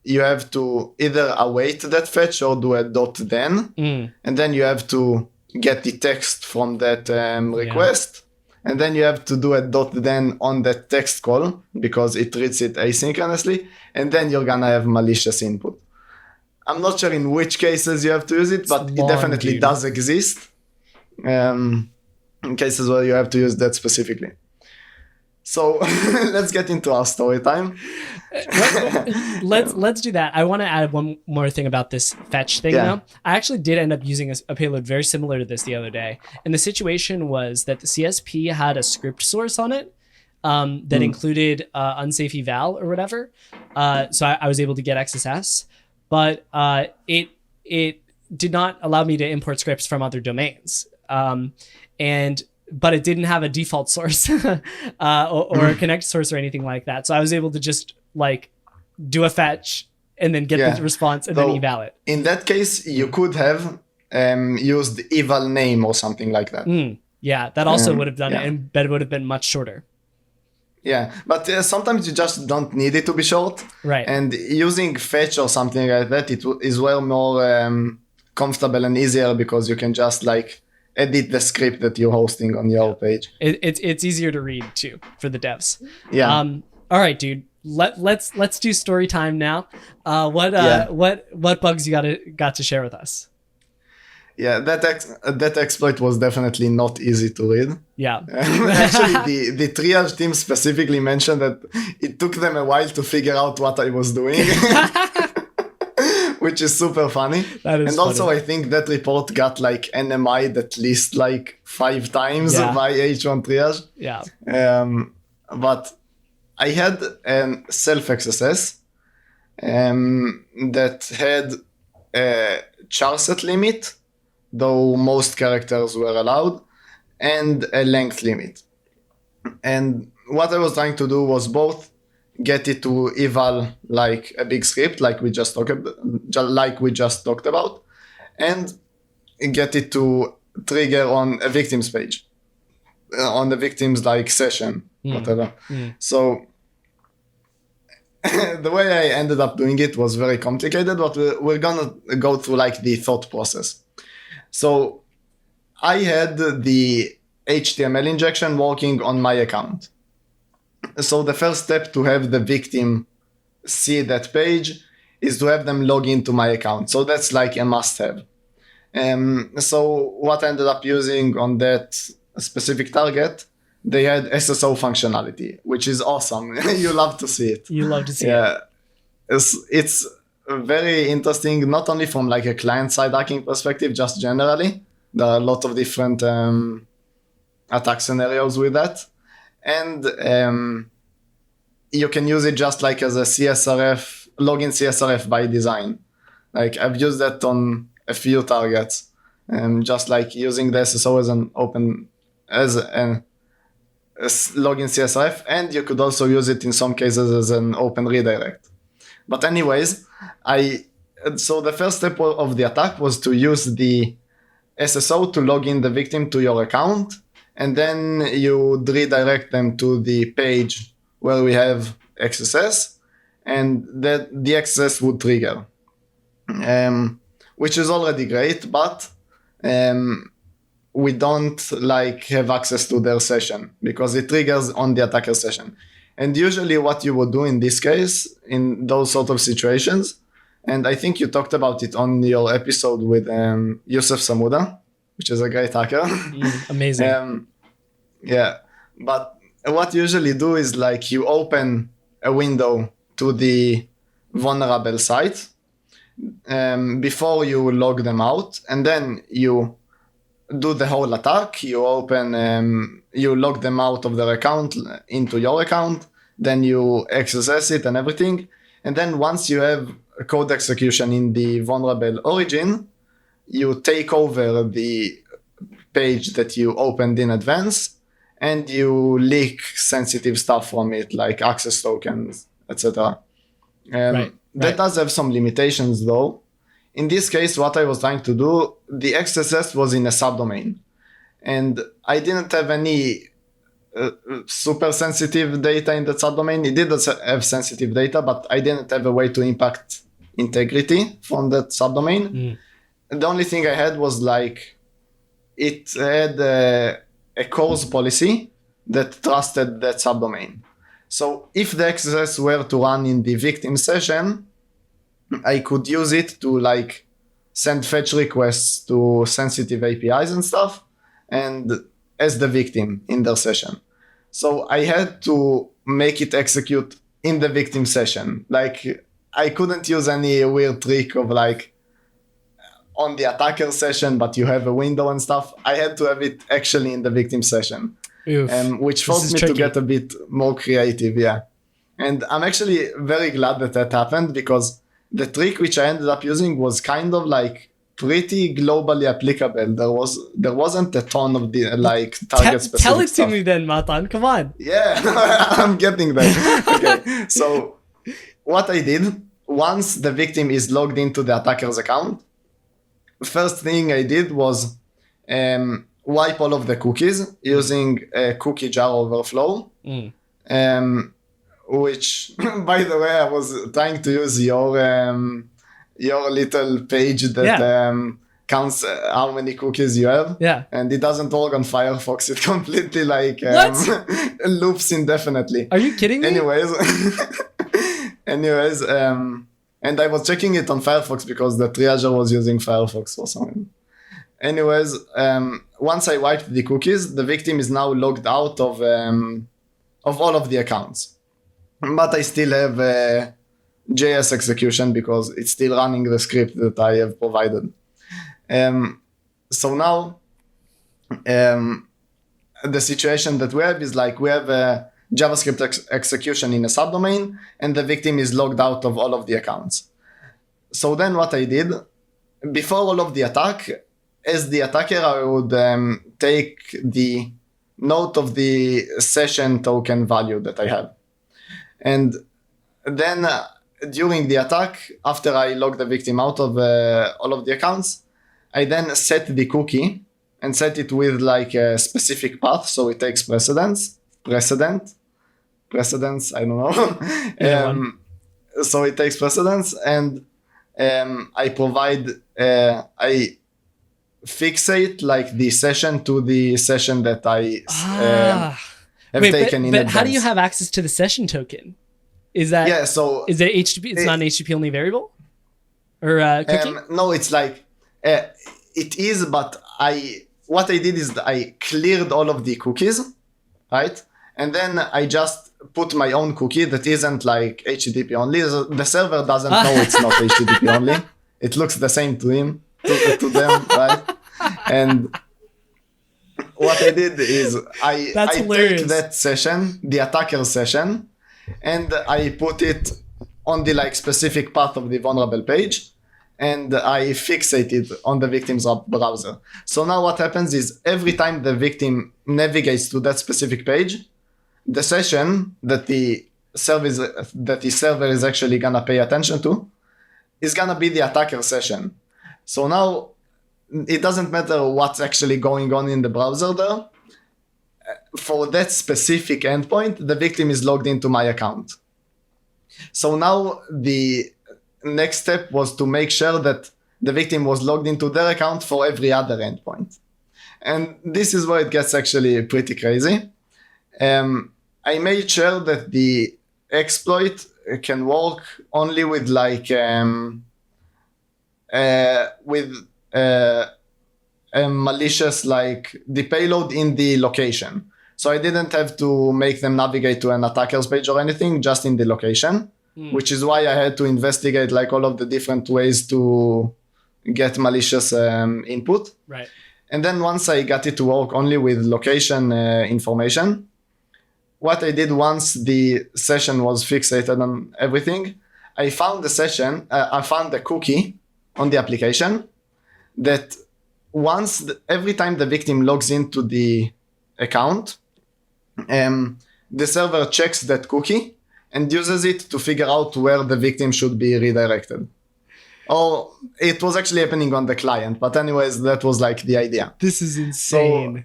you have to either await that fetch or do a .then, and then you have to get the text from that request, and then you have to do a .then on that text call because it reads it asynchronously, and then you're gonna have malicious input. I'm not sure in which cases you have to use it, but it definitely does exist. In cases where you have to use that specifically. So let's get into our story time. Let's do that. I want to add one more thing about this fetch thing now. I actually did end up using a payload very similar to this the other day. And the situation was that the CSP had a script source on it that included unsafe eval or whatever. So I was able to get XSS, but it did not allow me to import scripts from other domains. But it didn't have a default source or a connect source or anything like that. So I was able to just like do a fetch and then get the response and then eval it. In that case, you could have used eval name or something like that. Yeah, that also would have done it, but it would have been much shorter. Yeah, but sometimes you just don't need it to be short. Right. And using fetch or something like that, it is well more comfortable and easier because you can just like edit the script that you're hosting on your page. It's easier to read too for the devs. Yeah. All right, dude. Let's do story time now. What bugs you got to share with us? Yeah, that exploit was definitely not easy to read. Yeah. Actually, the triage team specifically mentioned that it took them a while to figure out what I was doing. Which is super funny. That is and also, funny. I think that report got like NMI'd at least like 5 times by H1 triage. Yeah. But I had a Self-XSS that had a char set limit, though most characters were allowed, and a length limit. And what I was trying to do was both get it to eval like a big script, like we just talked about, and get it to trigger on a victim's page, on the victim's like session, whatever. So the way I ended up doing it was very complicated, but we're gonna go through like the thought process. So I had the HTML injection working on my account. So the first step to have the victim see that page is to have them log into my account. So that's like a must-have. So what I ended up using on that specific target, they had SSO functionality, which is awesome. You love to see it. You love to see it. Yeah, it's very interesting, not only from like a client-side hacking perspective, just generally. There are a lot of different attack scenarios with that. And you can use it just like as a CSRF, login CSRF by design. Like I've used that on a few targets, just like using the SSO as an open, as a login CSRF, and you could also use it in some cases as an open redirect. But anyways, so the first step of the attack was to use the SSO to log in the victim to your account, and then you redirect them to the page where we have XSS, and that the XSS would trigger, which is already great, but we don't like have access to their session because it triggers on the attacker session. And usually what you would do in this case, in those sort of situations, and I think you talked about it on your episode with Yusuf Samuda, which is a great hacker. Amazing. Yeah, but what you usually do is like you open a window to the vulnerable site before you log them out, and then you do the whole attack. You open, you log them out of their account into your account, then you XSS it and everything. And then once you have a code execution in the vulnerable origin, you take over the page that you opened in advance and you leak sensitive stuff from it, like access tokens, etc. That does have some limitations though. In this case, what I was trying to do, the XSS was in a subdomain, and I didn't have any super sensitive data in that subdomain. It did have sensitive data, but I didn't have a way to impact integrity from that subdomain. The only thing I had was like, it had a CORS policy that trusted that subdomain. So if the XSS were to run in the victim session, I could use it to like send fetch requests to sensitive APIs and stuff, and as the victim in their session. So I had to make it execute in the victim session. Like I couldn't use any weird trick of like on the attacker session, but you have a window and stuff. I had to have it actually in the victim session, which forced me to get a bit more creative. Yeah. And I'm actually very glad that that happened, because the trick which I ended up using was kind of like pretty globally applicable. There wasn't a ton of the like target specific Tell it stuff. to me then, Matan. Come on. Yeah, I'm getting there. Okay, so what I did, once the victim is logged into the attacker's account, first thing I did was wipe all of the cookies using a cookie jar overflow. Which, by the way, I was trying to use your little page that counts how many cookies you have. Yeah. And it doesn't work on Firefox. It completely like loops indefinitely. Are you kidding me? Anyways, and I was checking it on Firefox because the triager was using Firefox for something. Anyways, once I wiped the cookies, the victim is now logged out of all of the accounts. But I still have JS execution because it's still running the script that I have provided. So now the situation that we have is like we have a JavaScript execution in a subdomain, and the victim is logged out of all of the accounts. So then what I did, before all of the attack, as the attacker, I would take the note of the session token value that I have. And then during the attack, after I log the victim out of all of the accounts, I then set the cookie and set it with like a specific path, so it takes precedence, I don't know. So it takes precedence, and I provide, I fixate like the session to the session that I have taken in advance. But how do you have access to the session token? Is that is it HTTP? It's not an HTTP only variable or cookie? No, it's like it is, but what I did is I cleared all of the cookies, right? And then I just put my own cookie that isn't like HTTP only. The server doesn't know it's not HTTP only. It looks the same to to them, right? And what I did is I take that session, the attacker session, and I put it on the like specific path of the vulnerable page, and I fixate it on the victim's browser. So now what happens is every time the victim navigates to that specific page, the session that the server is actually gonna pay attention to is gonna be the attacker session. So now it doesn't matter what's actually going on in the browser there. For that specific endpoint, the victim is logged into my account. So now the next step was to make sure that the victim was logged into their account for every other endpoint. And this is where it gets actually pretty crazy. I made sure that the exploit can work only with like a malicious, like the payload in the location. So I didn't have to make them navigate to an attacker's page or anything, just in the location, which is why I had to investigate like all of the different ways to get malicious input. Right. And then once I got it to work only with location information, what I did once the session was fixated on everything, I found the cookie on the application that every time the victim logs into the account, the server checks that cookie and uses it to figure out where the victim should be redirected. Or it was actually happening on the client, but anyways, that was like the idea. This is insane. So,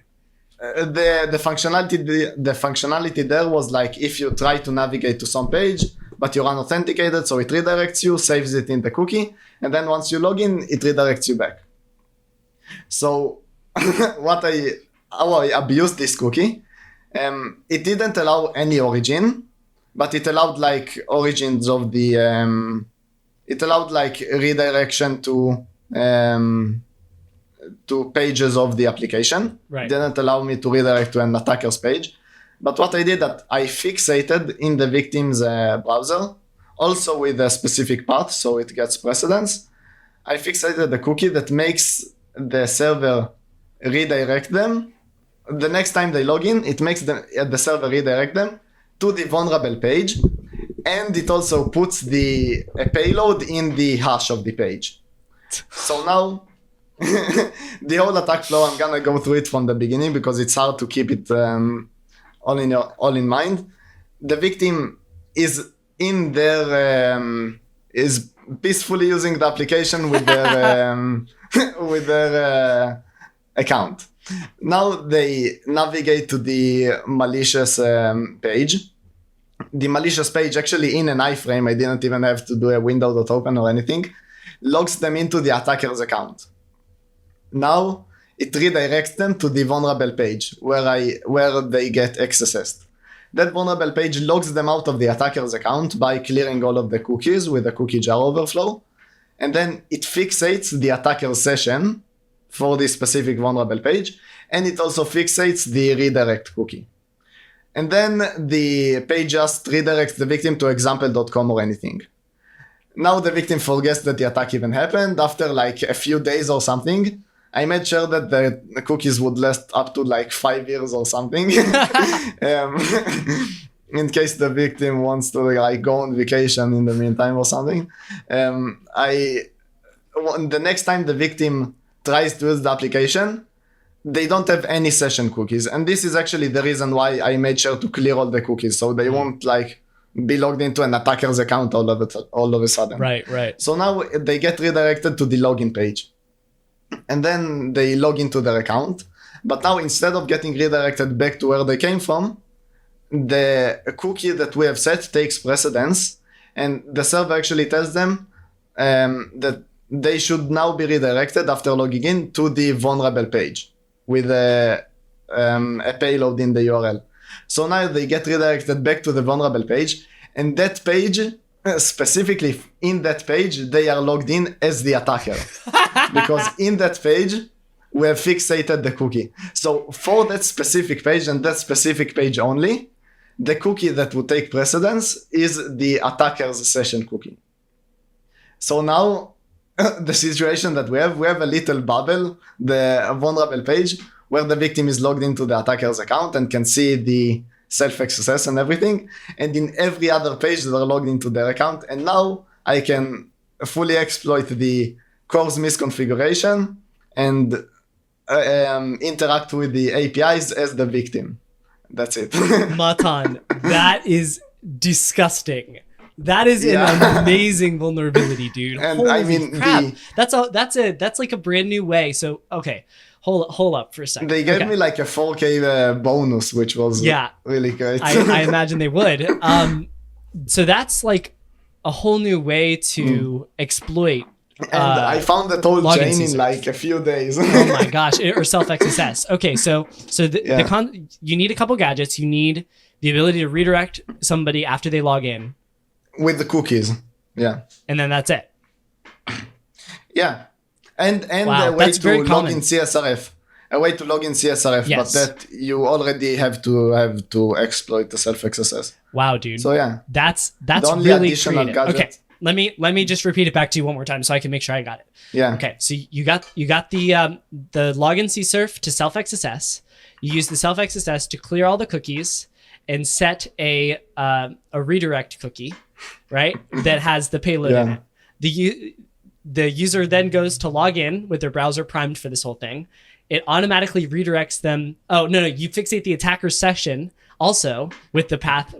the functionality there was like if you try to navigate to some page, but you're unauthenticated, so it redirects you, saves it in the cookie, and then once you log in, it redirects you back. So how I abused this cookie, it didn't allow any origin, but it allowed like origins of the, it allowed like redirection to pages of the application. Right. It didn't allow me to redirect to an attacker's page. But what I did that I fixated in the victim's browser, also with a specific path, so it gets precedence. I fixated the cookie that makes the server redirect them. The next time they log in, it makes the server redirect them to the vulnerable page, and it also puts the payload in the hash of the page. So now the whole attack flow, I'm gonna go through it from the beginning because it's hard to keep it all in mind. The victim is in their is peacefully using the application with their with their account. Now they navigate to the malicious page. The malicious page, actually in an iframe, I didn't even have to do a window.open or anything, logs them into the attacker's account. Now it redirects them to the vulnerable page where they get XSS. That vulnerable page logs them out of the attacker's account by clearing all of the cookies with a cookie jar overflow. And then it fixates the attacker's session for this specific vulnerable page. And it also fixates the redirect cookie. And then the page just redirects the victim to example.com or anything. Now the victim forgets that the attack even happened. After like a few days or something, I made sure that the cookies would last up to like 5 years or something. In case the victim wants to like go on vacation in the meantime or something. The next time the victim tries to use the application, they don't have any session cookies. And this is actually the reason why I made sure to clear all the cookies, so they won't like be logged into an attacker's account all of a sudden. Right. So now they get redirected to the login page. And then they log into their account. But now instead of getting redirected back to where they came from, the cookie that we have set takes precedence, and the server actually tells them that they should now be redirected after logging in to the vulnerable page with a payload in the URL. So now they get redirected back to the vulnerable page, and that page specifically in that page, they are logged in as the attacker. Because in that page, we have fixated the cookie. So for that specific page and that specific page only, the cookie that would take precedence is the attacker's session cookie. So now the situation that we have a little bubble, the vulnerable page, where the victim is logged into the attacker's account and can see the self-XSS and everything. And in every other page, they're logged into their account. And now I can fully exploit the course misconfiguration and interact with the APIs as the victim. That's it. Matan, that is disgusting. That is an amazing vulnerability, dude. And Holy I mean, crap. That's like a brand new way. So, okay, hold up for a second. They gave me like a 4K bonus, which was really great. I imagine they would. So that's like a whole new way to exploit. And I found that whole chain in like a few days. Oh my gosh, or self-XSS. Okay, so you need a couple gadgets. You need the ability to redirect somebody after they log in. With the cookies, yeah. And then that's it. Yeah. And Wow, a way that's to very log common. in CSRF. A way to log in CSRF, Yes. but that you already have to exploit the self-XSS. Wow, dude. So yeah. That's The only really additional creative. gadget. Okay, let me just repeat it back to you one more time so I can make sure I got it. Yeah. Okay, so you got the login CSRF to self-XSS. You use the self-XSS to clear all the cookies and set a redirect cookie, right? That has the payload in it. The user then goes to log in with their browser primed for this whole thing. It automatically redirects them. Oh no, you fixate the attacker's session also with the path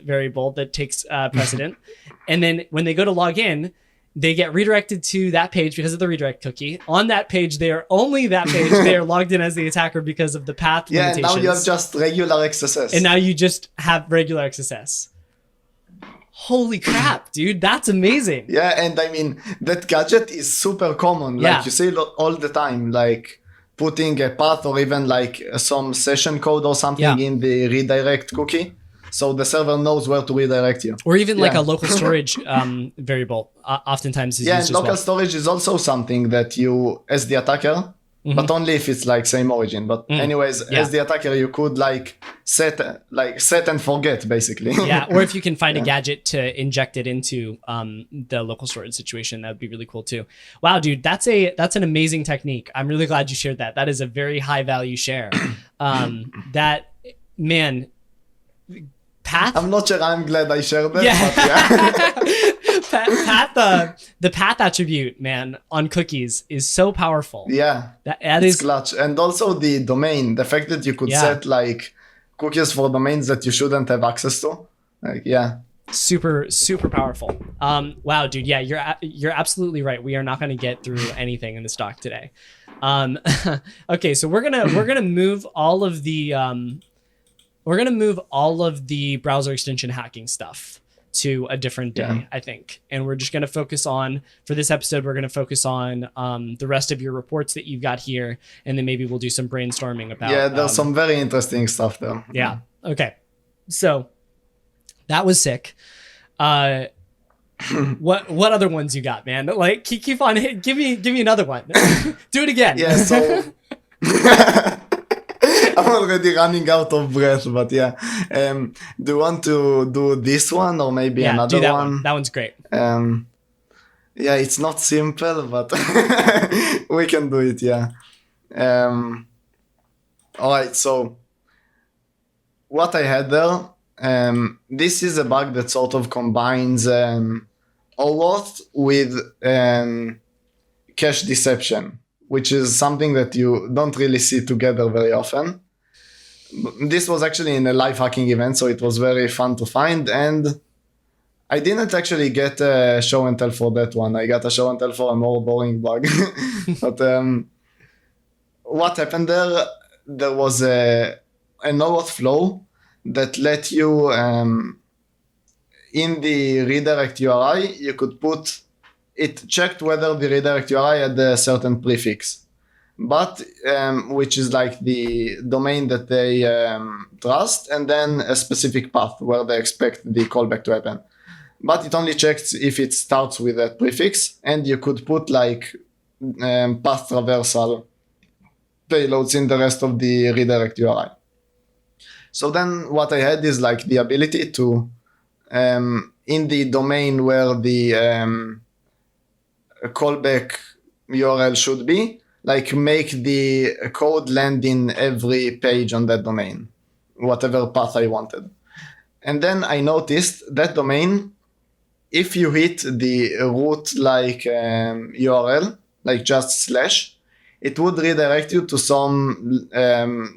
variable that takes precedent. And then when they go to log in, they get redirected to that page because of the redirect cookie. On that page, they are logged in as the attacker because of the path limitations. Yeah, now you have just regular XSS. And now you just have regular XSS. Holy crap, dude, that's amazing. Yeah, and I mean, that gadget is super common. Like you see it all the time, like putting a path or even like some session code or something in the redirect cookie. So the server knows where to redirect you. Or even like a local storage variable oftentimes is used as local well. storage is also something that you, as the attacker, but only if it's like same origin. But anyways, as the attacker, you could like set and forget basically. Yeah, or if you can find a gadget to inject it into the local storage situation, that would be really cool too. Wow, dude, that's an amazing technique. I'm really glad you shared that. That is a very high value share. That, man, path. I'm not sure I'm glad I shared that. Yeah. But yeah. The path attribute, man, on cookies is so powerful. Yeah, that it's is clutch. And also the domain, the fact that you could set like cookies for domains that you shouldn't have access to. Like, super powerful. Wow, dude. Yeah, you're absolutely right. We are not going to get through anything in this doc today. Okay, so we're gonna move all of the browser extension hacking stuff to a different day, I think. And we're just going to focus on, for this episode, we're going to focus on the rest of your reports that you've got here. And then maybe we'll do some brainstorming about. Yeah, there's some very interesting stuff there. Yeah. Okay. So that was sick. What other ones you got, man? Like keep on hitting. Give me another one. Do it again. Yeah, so I'm already running out of breath, but yeah. Do you want to do this one or maybe another do that one? That one's great. Yeah, it's not simple, but we can do it, yeah. All right, so what I had there, this is a bug that sort of combines OAuth with cache deception, which is something that you don't really see together very often. This was actually in a live hacking event, so it was very fun to find. And I didn't actually get a show and tell for that one. I got a show and tell for a more boring bug. But what happened there? There was an OAuth flow that let you, in the redirect URI, you could put, it checked whether the redirect URI had a certain prefix, but which is like the domain that they trust, and then a specific path where they expect the callback to happen. but it only checks if it starts with that prefix, and you could put like path traversal payloads in the rest of the redirect URI. So then what I had is like the ability to, in the domain where the callback URL should be, like make the code land in every page on that domain, whatever path I wanted. And then I noticed that domain, if you hit the root like URL, like just slash, it would redirect you to some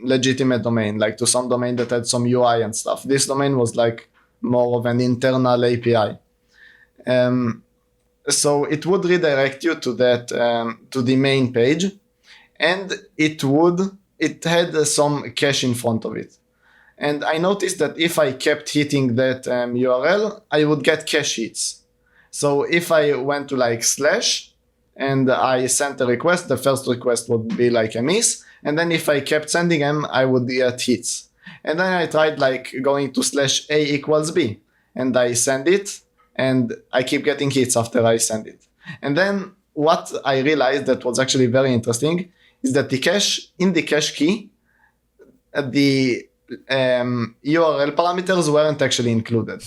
legitimate domain, like to some domain that had some UI and stuff. This domain was like more of an internal API. So it would redirect you to that, to the main page, and it had some cache in front of it. And I noticed that if I kept hitting that URL, I would get cache hits. So if I went to like slash and I sent a request, the first request would be like a miss. And then if I kept sending them, I would get hits. And then I tried like going to slash A equals B, and I send it, and I keep getting hits after I send it. And then what I realized that was actually very interesting is that the cache, in the cache key, the URL parameters weren't actually included.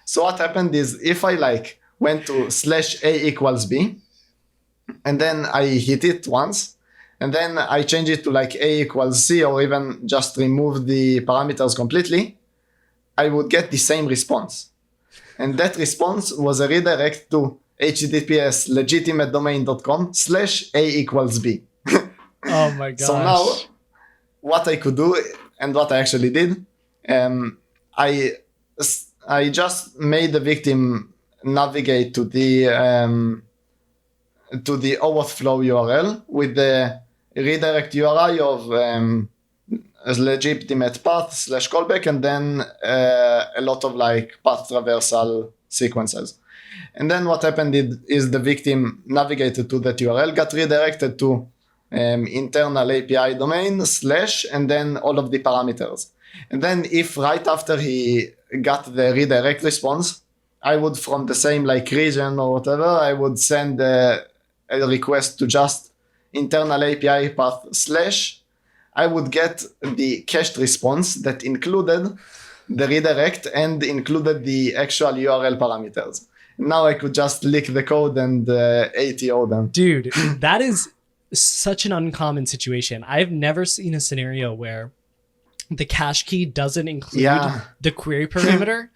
So what happened is if I like went to slash A equals B, and then I hit it once, and then I change it to like A equals C, or even just remove the parameters completely, I would get the same response. And that response was a redirect to https legitimatedomain.com/A equals B. Oh my gosh. So now what I could do, and what I actually did, I just made the victim navigate to the overflow URL with the redirect URI of a legitimate path /callback, and then a lot of like path traversal sequences. And then what happened is the victim navigated to that URL, got redirected to internal API domain / and then all of the parameters. And then if right after he got the redirect response, I would, from the same like region or whatever, I would send a request to just internal API path / I would get the cached response that included the redirect and included the actual URL parameters. Now I could just lick the code and ATO them. Dude, that is such an uncommon situation. I've never seen a scenario where the cache key doesn't include the query parameter,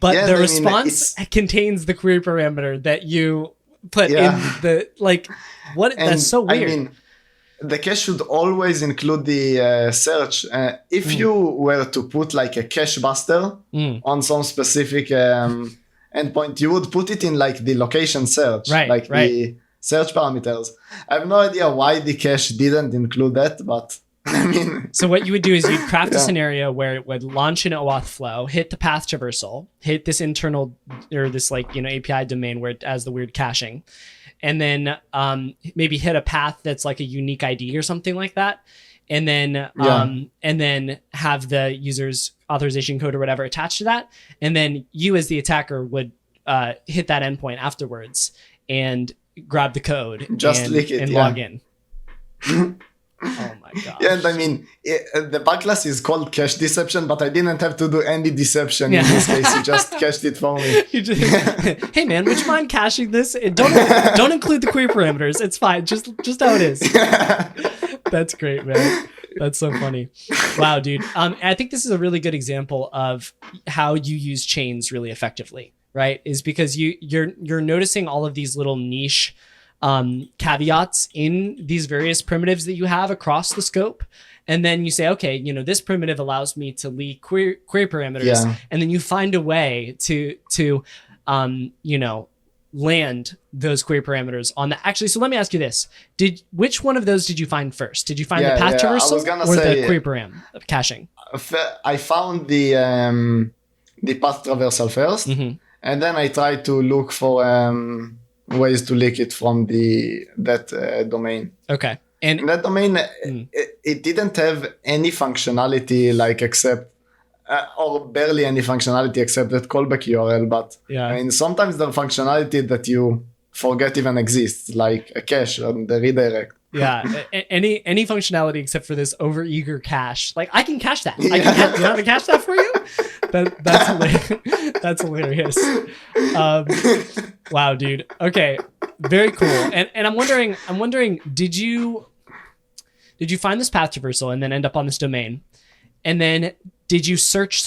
but the response contains the query parameter that you put in the, like, what? And that's so weird. I mean, the cache should always include the search. If you were to put like a cache buster on some specific endpoint, you would put it in like the location search, the search parameters. I have no idea why the cache didn't include that, but I mean. So what you would do is you'd craft a scenario where it would launch an OAuth flow, hit the path traversal, hit this internal or this like, API domain where it has the weird caching, and then maybe hit a path that's like a unique ID or something like that. And then have the user's authorization code or whatever attached to that. And then you as the attacker would hit that endpoint afterwards and grab the code and log in. Oh my god. Yeah, and I mean, the backlash is called cache deception, but I didn't have to do any deception in this case. You just cached it for me. Hey man, would you mind caching this? Don't include the query parameters. It's fine. Just how it is. That's great, man. That's so funny. Wow, dude. I think this is a really good example of how you use chains really effectively, right? Is because you're noticing all of these little niche caveats in these various primitives that you have across the scope. And then you say, okay, this primitive allows me to leak query parameters. And then you find a way to land those query parameters on the. Actually, so let me ask you this: which one of those did you find first? Did you find the path traversal or the query param caching? I found the path traversal first, and then I tried to look for ways to leak it from that domain. Okay. And that domain, it didn't have any functionality, like except or barely any functionality except that callback URL. But Yeah. I mean, sometimes the functionality that you forget even exists, like a cache and the redirect. Yeah, any functionality except for this overeager cache. Like I can cache that. I Yeah. can you want me to cache that for you? That's hilarious. That's hilarious. Wow, dude. Okay, very cool. And I'm wondering, did you find this path traversal and then end up on this domain, and then did you search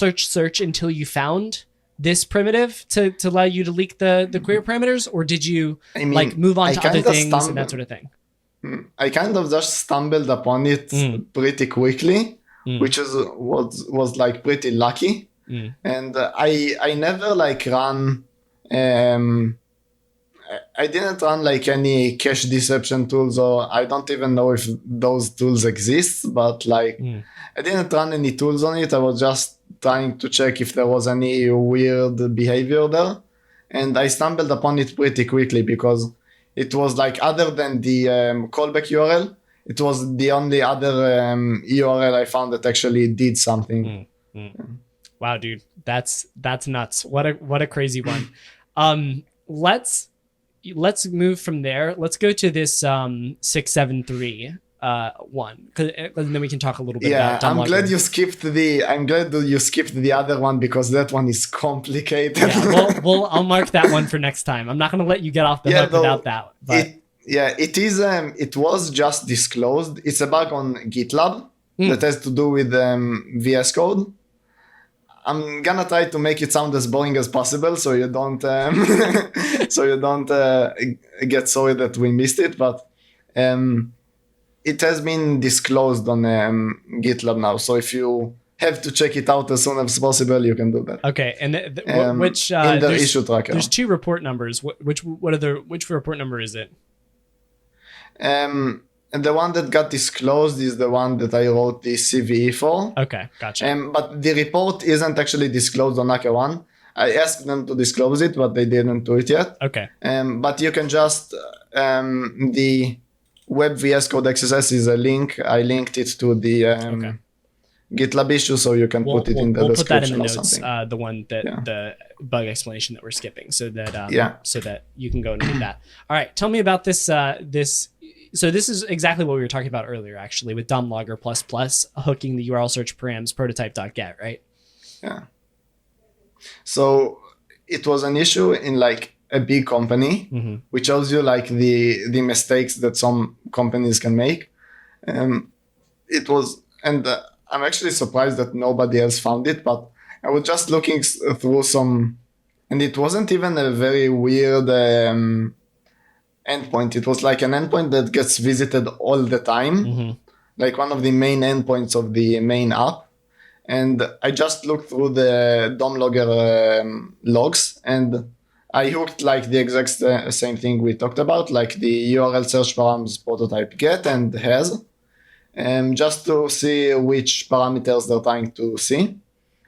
until you found this primitive to allow you to leak the query parameters, or did you like move on to other things and that sort of thing? I kind of just stumbled upon it pretty quickly, which was like pretty lucky. And I never like run, I didn't run like any cache deception tools, or I don't even know if those tools exist, but like I didn't run any tools on it. I was just trying to check if there was any weird behavior there. And I stumbled upon it pretty quickly because it was like, other than the callback URL, it was the only other URL I found that actually did something. Wow, dude, that's nuts. What a crazy one. Let's move from there. Let's go to this 673 one, and then we can talk a little bit about I'm glad you skipped the other one, because that one is complicated. Yeah, I'll mark that one for next time. I'm not going to let you get off the hook without that. But it was just disclosed. It's a bug on GitLab that has to do with VSCode. I'm gonna try to make it sound as boring as possible, so you don't get sorry that we missed it. But it has been disclosed on GitLab now, so if you have to check it out as soon as possible, you can do that. Okay, and which in the issue tracker, there's two report numbers. Which report number is it? And the one that got disclosed is the one that I wrote the CVE for. Okay, gotcha. But the report isn't actually disclosed on HackerOne. I asked them to disclose it, but they didn't do it yet. Okay. But you can just, the web VSCode XSS is a link. I linked it to the GitLab issue, so you can put it in the description. We'll put that in the notes, the one that the bug explanation that we're skipping, so that you can go and read that. All right, tell me about this. So this is exactly what we were talking about earlier, actually, with DOM logger + hooking the URL search params prototype.get, right? Yeah. So it was an issue in like a big company, which shows you like the mistakes that some companies can make. It was, and I'm actually surprised that nobody else found it, but I was just looking through some, and it wasn't even a very weird endpoint. It was like an endpoint that gets visited all the time, like one of the main endpoints of the main app. And I just looked through the DOM logger logs, and I hooked like the exact same thing we talked about, like the URL search params prototype get and has, just to see which parameters they're trying to see.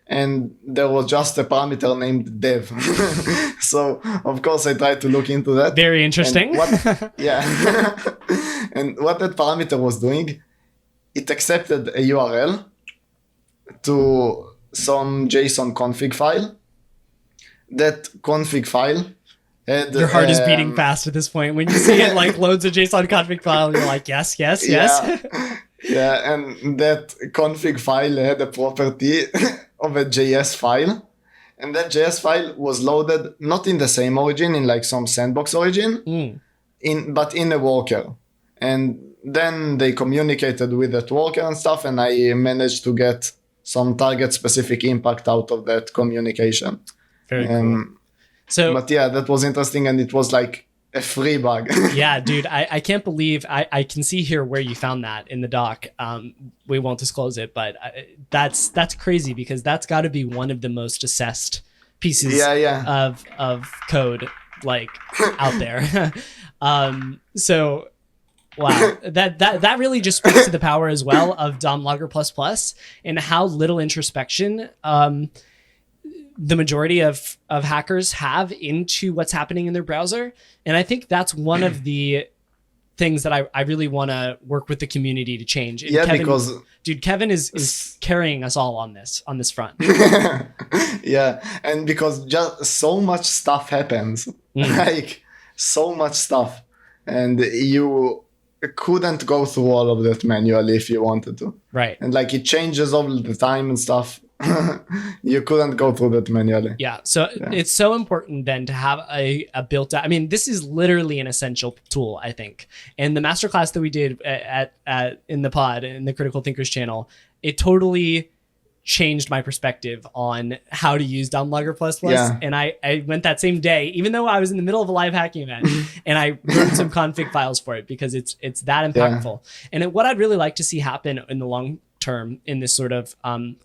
And there was just a parameter named dev. So, of course, I tried to look into that. Very interesting. And and what that parameter was doing, it accepted a URL to some JSON config file. That config file had... Your heart is beating fast at this point. When you see it like loads a JSON config file, you're like, yes. Yeah, and that config file had a property of a JS file, and that JS file was loaded not in the same origin, in like some sandbox origin, but in a worker. And then they communicated with that worker and stuff, and I managed to get some target specific impact out of that communication. Very cool. But yeah, that was interesting, and it was like a free bug. Yeah, dude, I can't believe I can see here where you found that in the doc. We won't disclose it, but that's crazy, because that's got to be one of the most assessed pieces of code like out there. So wow, that really just speaks to the power as well of DOM logger ++ and how little introspection the majority of hackers have into what's happening in their browser. And I think that's one of the things that I really want to work with the community to change. And Yeah, Kevin, because dude, Kevin is carrying us all on this front. yeah, and because just so much stuff happens, like so much stuff, and you couldn't go through all of that manually if you wanted to. Right. And like it changes all the time and stuff. You couldn't go through that manually. Yeah. So it's so important then to have a built out. I mean, this is literally an essential tool, I think. And the masterclass that we did at in the pod, in the Critical Thinkers channel, it totally changed my perspective on how to use DOM-Logger++. Yeah. And I went that same day, even though I was in the middle of a live hacking event, and I wrote some config files for it because it's that impactful. And what I'd really like to see happen in the long term in this sort of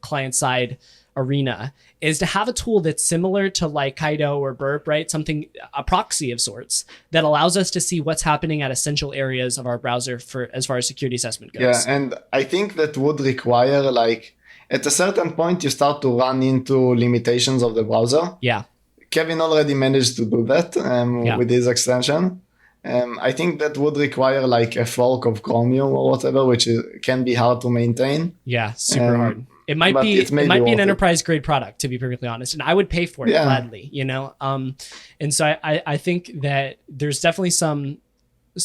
client-side arena is to have a tool that's similar to like Kaido or Burp, right? Something, a proxy of sorts that allows us to see what's happening at essential areas of our browser for as far as security assessment goes. Yeah, and I think that would require like at a certain point you start to run into limitations of the browser. Yeah. Kevin already managed to do that with his extension. I think that would require like a fork of Chromium or whatever, which can be hard to maintain. Yeah, super hard. It might be an enterprise grade product, to be perfectly honest, and I would pay for it gladly, you know. And so I think that there's definitely some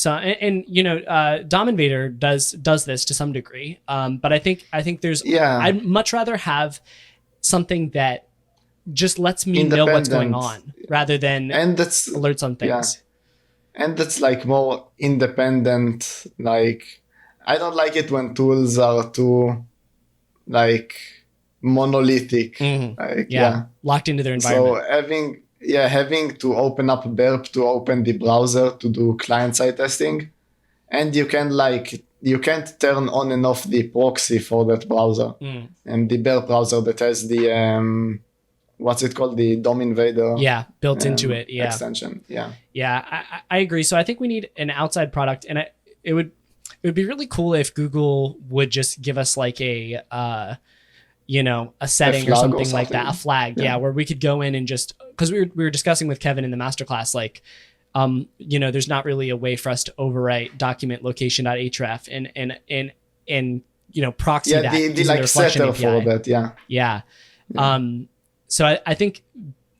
and you know, DOM Invader does this to some degree, but I think there's I'd much rather have something that just lets me know what's going on rather than alerts on things. Yeah. And that's like more independent. Like, I don't like it when tools are too like monolithic. Like, locked into their environment. So having to open up Burp to open the browser to do client-side testing, and you can't turn on and off the proxy for that browser. And the Burp browser that has the what's it called? The DOM Invader. Yeah, built into it. Yeah. Extension. Yeah. Yeah, I agree. So I think we need an outside product, and it would be really cool if Google would just give us like a setting or something like that, a flag. Yeah, where we could go in and just, because we were discussing with Kevin in the masterclass, like, there's not really a way for us to overwrite document location.href and proxy that. Yeah, the like setter for that. Yeah. So I think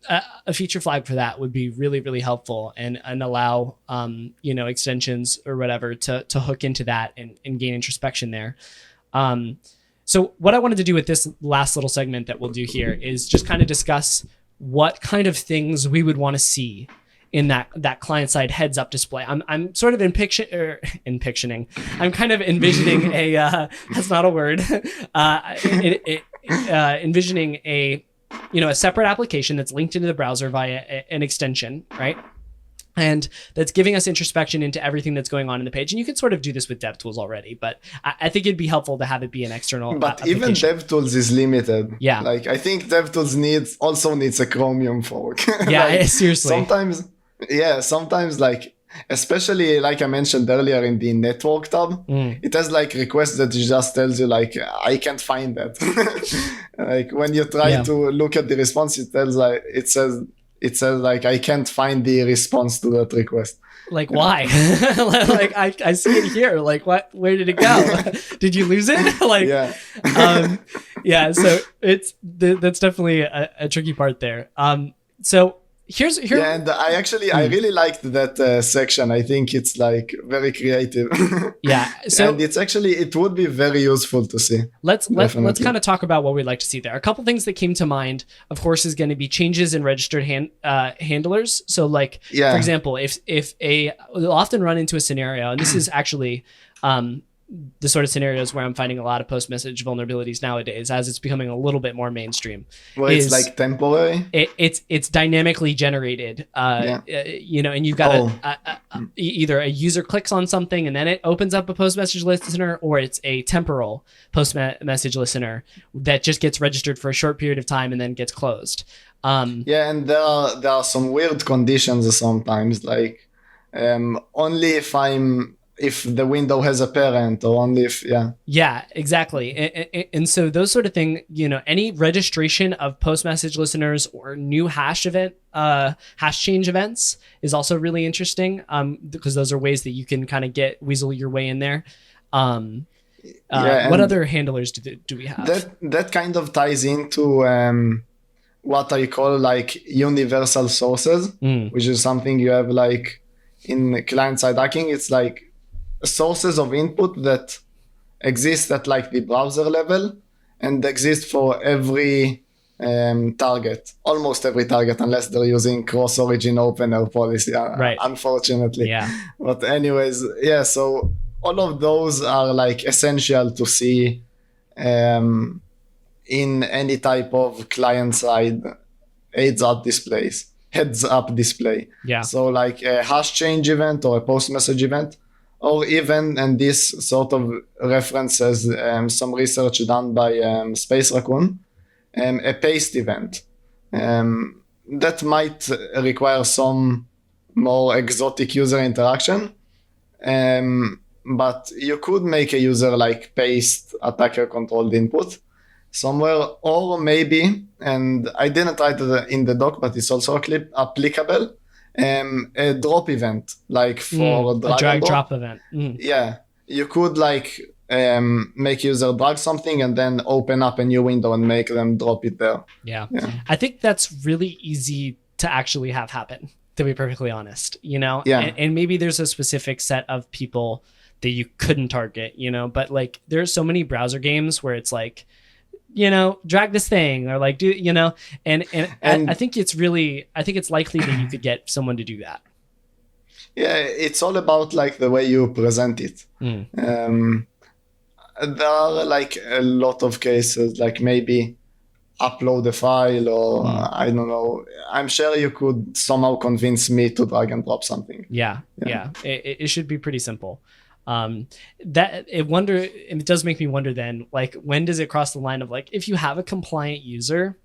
a feature flag for that would be really, really helpful and allow, extensions or whatever to hook into that and gain introspection there. So what I wanted to do with this last little segment that we'll do here is just kind of discuss what kind of things we would want to see in that client-side heads-up display. I'm sort of envisioning. I'm kind of envisioning that's not a word. Envisioning a separate application that's linked into the browser via an extension, right? And that's giving us introspection into everything that's going on in the page. And you can sort of do this with DevTools already, but I think it'd be helpful to have it be an external But even DevTools is limited. Yeah. Like, I think DevTools also needs a Chromium fork. Yeah, like, seriously. Sometimes like, especially like I mentioned earlier in the network tab, it has like requests that it just tells you like, I can't find that. Like when you try to look at the response, it says like, I can't find the response to that request. Like, why? Like, I see it here. Like, what? Where did it go? Did you lose it? Like, so that's definitely a tricky part there. So here. Yeah, and I really liked that section. I think it's like very creative. Yeah. So and it would be very useful to see. Let's kind of talk about what we'd like to see there. A couple things that came to mind, of course, is going to be changes in registered handlers. So like, for example, we'll often run into a scenario, and this is actually, the sort of scenarios where I'm finding a lot of post-message vulnerabilities nowadays, as it's becoming a little bit more mainstream. Well, it's like temporary. It's dynamically generated, and you've got either a user clicks on something and then it opens up a post-message listener, or it's a temporal post-message listener that just gets registered for a short period of time and then gets closed. And there are some weird conditions sometimes, like only if the window has a parent or only if, Yeah, exactly. And so those sort of thing, any registration of post message listeners or new hash change events is also really interesting, because those are ways that you can kind of weasel your way in there. What other handlers do we have? That kind of ties into what I call like universal sources, which is something you have like in client-side hacking. It's like sources of input that exist at like the browser level and exist for every target, almost every target, unless they're using cross-origin opener policy, right? Unfortunately. Yeah. But anyways, so all of those are like essential to see in any type of client-side heads-up display. Yeah. So like a hash change event or a post-message event, or even, and this sort of references some research done by Space Raccoon, a paste event. That might require some more exotic user interaction, but you could make a user like paste attacker controlled input somewhere, or maybe, and I didn't write it in the doc, but it's also applicable, a drop event, like for a drag drop event. Yeah, you could like make user drag something and then open up a new window and make them drop it there. Yeah. I think that's really easy to actually have happen, to be perfectly honest, and maybe there's a specific set of people that you couldn't target, but like there's so many browser games where it's like, drag this thing, or like do, and I think it's likely that you could get someone to do that. Yeah, it's all about like the way you present it. There are like a lot of cases, like maybe upload a file, or I don't know. I'm sure you could somehow convince me to drag and drop something. Yeah. It should be pretty simple. It does make me wonder then, like, when does it cross the line of like, if you have a compliant user,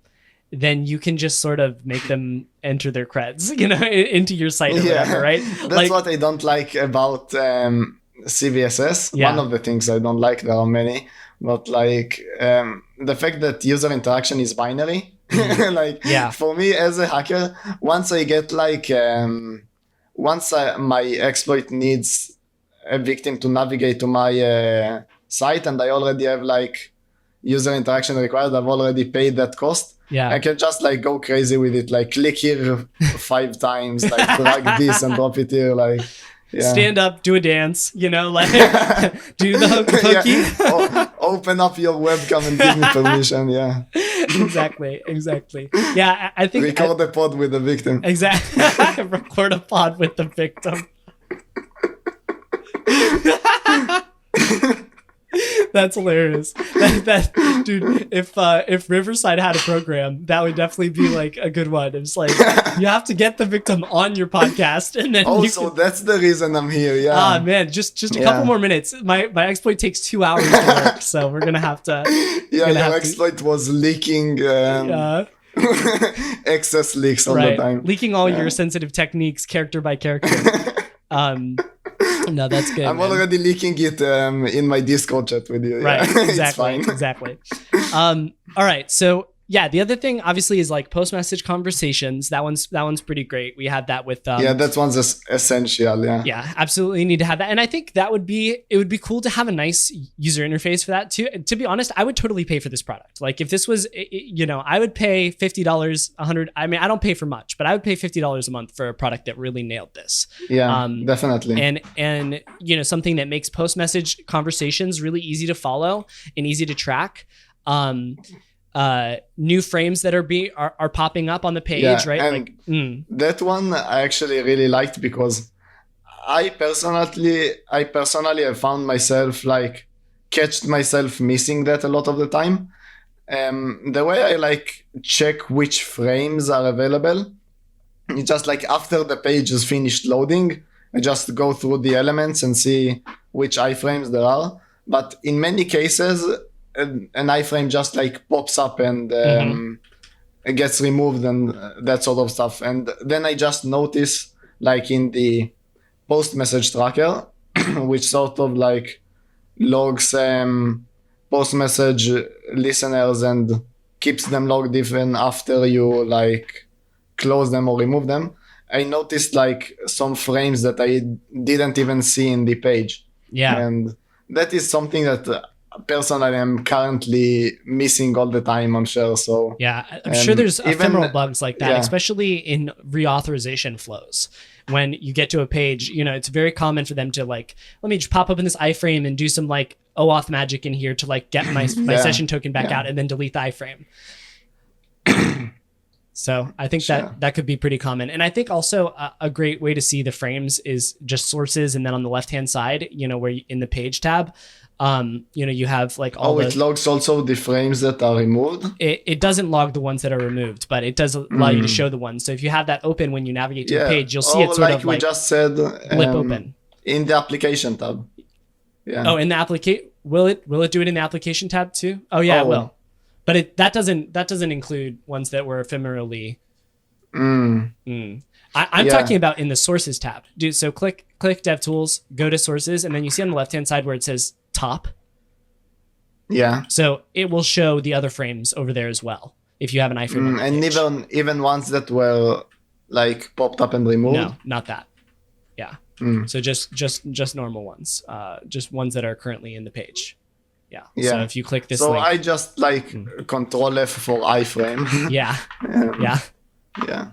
then you can just sort of make them enter their creds, into your site or whatever, right? That's what I don't like about CVSS. One of the things I don't like, there are many, but like the fact that user interaction is binary. Like for me as a hacker, once I get like my exploit needs a victim to navigate to my site, and I already have like user interaction required, I've already paid that cost. I can just like go crazy with it, like click here 5 times, like drag this and drop it here, like stand up, do a dance, like do the hooky. Open up your webcam and give me permission. Exactly. Yeah, I think record a pod with the victim. Exactly. Record a pod with the victim. That's hilarious. That dude, if Riverside had a program, that would definitely be like a good one. It's like you have to get the victim on your podcast, and then that's the reason I'm here. Man, just a couple more minutes. My exploit takes 2 hours to work, so we're gonna have to. Your exploit was leaking excess leaks all the time, leaking all your sensitive techniques character by character. No, that's good. I'm already leaking it in my Discord chat with you. Right, exactly. All right, so the other thing obviously is like post-message conversations. That one's pretty great. We had that with that one's essential. Yeah, absolutely need to have that. And I think it would be cool to have a nice user interface for that too. To be honest, I would totally pay for this product. Like if this was, I would pay $50, $100. I mean, I don't pay for much, but I would pay $50 a month for a product that really nailed this. Definitely. And something that makes post-message conversations really easy to follow and easy to track. New frames that are popping up on the page, right? And that one I actually really liked, because I personally have found myself catched myself missing that a lot of the time. The way I check which frames are available, it's just after the page is finished loading, I just go through the elements and see which iframes there are. But in many cases, an iframe just pops up and it gets removed and that sort of stuff. And then I just notice in the post message tracker which sort of like logs post message listeners and keeps them logged even after you like close them or remove them. I noticed like some frames that I didn't even see in the page. Yeah. And that is something that personally I'm currently missing all the time, I'm sure. So yeah, I'm sure there's ephemeral even bugs like that, yeah. especially in reauthorization flows. When you get to a page, you know, it's very common for them to like, let me just pop up in this iframe and do some like OAuth magic in here to like get my Yeah. session token back Yeah. out and then delete the iframe. So I think Sure. that could be pretty common. And I think also a great way to see the frames is just sources. And then on the left-hand side, you know, where you, in the page tab, you know, you have like all it logs also the frames that are removed. It doesn't log the ones that are removed, but it does allow you to show the ones. So if you have that open when you navigate to the page, you'll see it sort like of we like just said, blip open. in the application tab. Yeah. Oh, in the application, will it do it in the application tab too? Oh yeah, it Oh. will. But that doesn't include ones that were ephemerally. I'm Yeah. talking about in the sources tab. Dude, so click DevTools, go to sources, and then you see on the left hand side where it says top. Yeah. So it will show the other frames over there as well if you have an iframe. on the And page. even ones that were like popped up and removed. No, not that. Yeah. So just normal ones. Just ones that are currently in the page. Yeah. Yeah. So if you click this So link. I just like Control F for iframe. Yeah. Yeah. Yeah.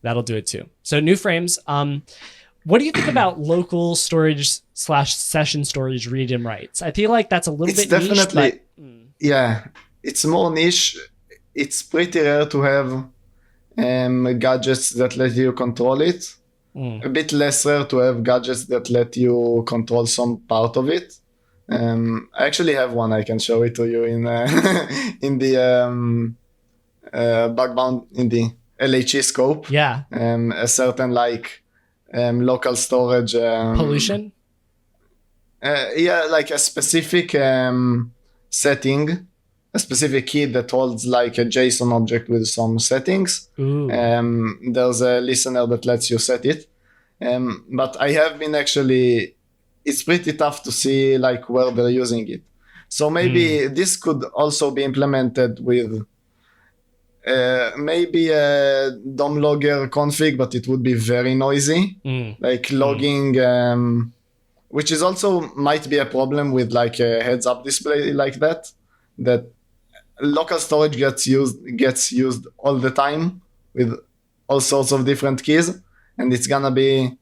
That'll do it too. So new frames. What do you think about local storage / session storage read and writes? I feel like that's a little It's bit niche, definitely but yeah. It's more niche. It's pretty rare to have gadgets that let you control it. A bit less rare to have gadgets that let you control some part of it. I actually have one. I can show it to you in in the background in the LHE scope. yeah. A certain like local storage Pollution. yeah, like a specific setting, a specific key that holds like a JSON object with some settings. Ooh. There's a listener that lets you set it. But I have been actually, it's pretty tough to see like where they're using it. So maybe this could also be implemented with maybe a DOM logger config, but it would be very noisy, like logging, which is also might be a problem with like a heads up display like that local storage gets used all the time with all sorts of different keys, and it's gonna be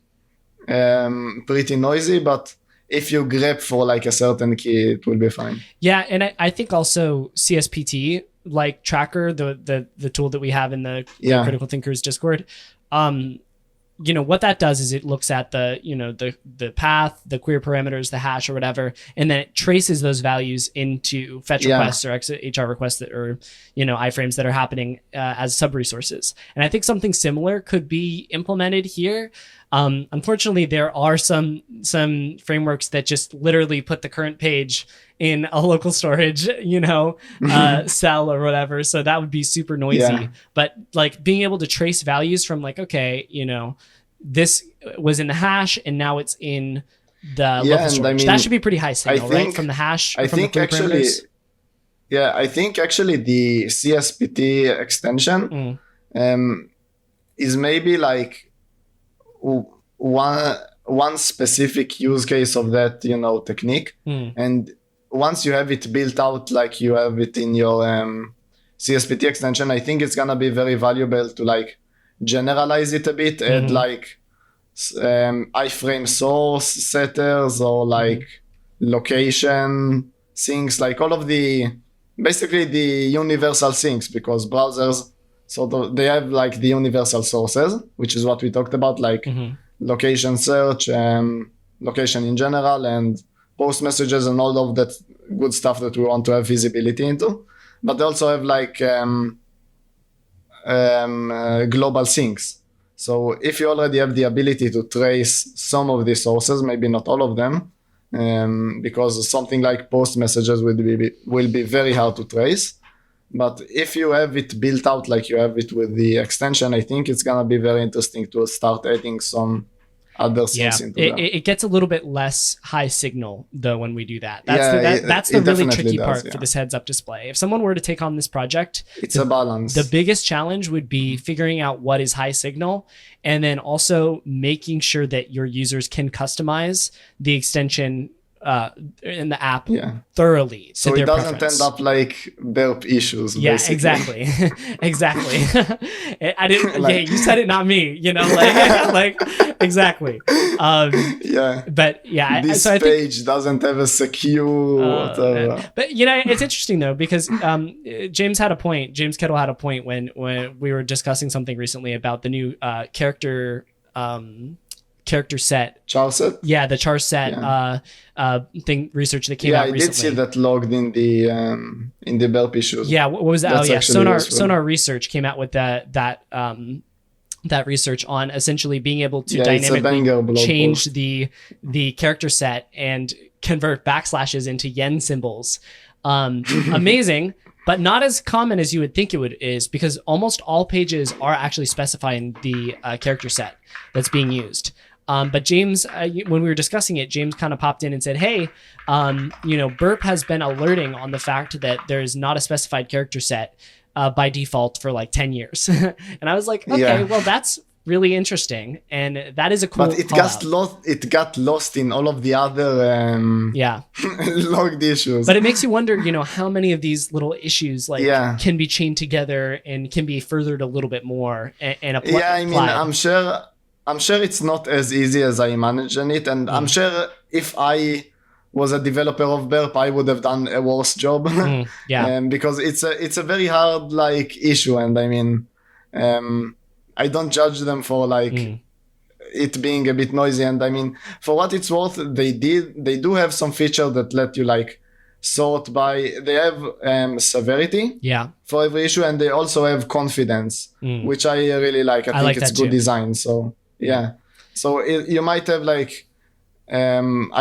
pretty noisy, but if you grep for like a certain key, it will be fine. Yeah, and I think also CSPT, like Tracker, the tool that we have in the Critical Thinkers Discord, you know, what that does is it looks at the, you know, the path, the query parameters, the hash or whatever, and then it traces those values into fetch requests or HR requests that are, you know, iframes that are happening as sub resources. And I think something similar could be implemented here. Unfortunately, there are some frameworks that just literally put the current page in a local storage, you know, cell or whatever. So that would be super noisy. Yeah. But like being able to trace values from like, okay, you know, this was in the hash and now it's in the local storage. I mean, that should be pretty high signal, right? From the hash. I from think the actually, parameters. yeah, I think actually the CSPT extension is maybe like one specific use case of that, you know, technique. And once you have it built out, like you have it in your CSPT extension, I think it's gonna be very valuable to like generalize it a bit, add like iframe source setters or like location things, like all of the basically the universal things, because browsers sort of they have like the universal sources, which is what we talked about, like location search, location in general, and post messages and all of that good stuff that we want to have visibility into. But they also have like global things. So if you already have the ability to trace some of these sources, maybe not all of them, because something like post messages will be very hard to trace. But if you have it built out like you have it with the extension, I think it's gonna be very interesting to start adding some other Yeah, things into them. it gets a little bit less high signal though when we do that. That's it the really definitely tricky does, part yeah. for this heads-up display. If someone were to take on this project, It's a balance. the biggest challenge would be figuring out what is high signal, and then also making sure that your users can customize the extension in the app thoroughly. So it doesn't end up like burp issues. Yeah, basically. exactly. Exactly. I didn't, Like- you said it, not me, like exactly. Yeah. But yeah, This so I think, page doesn't have a secure whatever. but it's interesting though, because James Kettle had a point when we were discussing something recently about the new character set. Char set? Yeah, the char set thing research that came out recently. I did see that logged in the burp issues. Yeah, what was that? That's actually useful. Sonar Research came out with that research on essentially being able to dynamically change the character set and convert backslashes into yen symbols. Amazing, but not as common as you would think is, because almost all pages are actually specifying the character set that's being used. But James, when we were discussing it, James kind of popped in and said, hey, Burp has been alerting on the fact that there's not a specified character set by default for like 10 years. And I was like, okay, well, that's really interesting. And that is a cool But it got lost in all of the other logged issues. But it makes you wonder, how many of these little issues can be chained together and can be furthered a little bit more and applied. Yeah, I mean, I'm sure it's not as easy as I imagine it, and I'm sure if I was a developer of Burp, I would have done a worse job. Because it's a very hard issue, and I mean, I don't judge them for it being a bit noisy. And I mean, for what it's worth, they do have some feature that let you sort by. They have severity for every issue, and they also have confidence, which I really like. I think it's good design. So. Yeah. So you might have I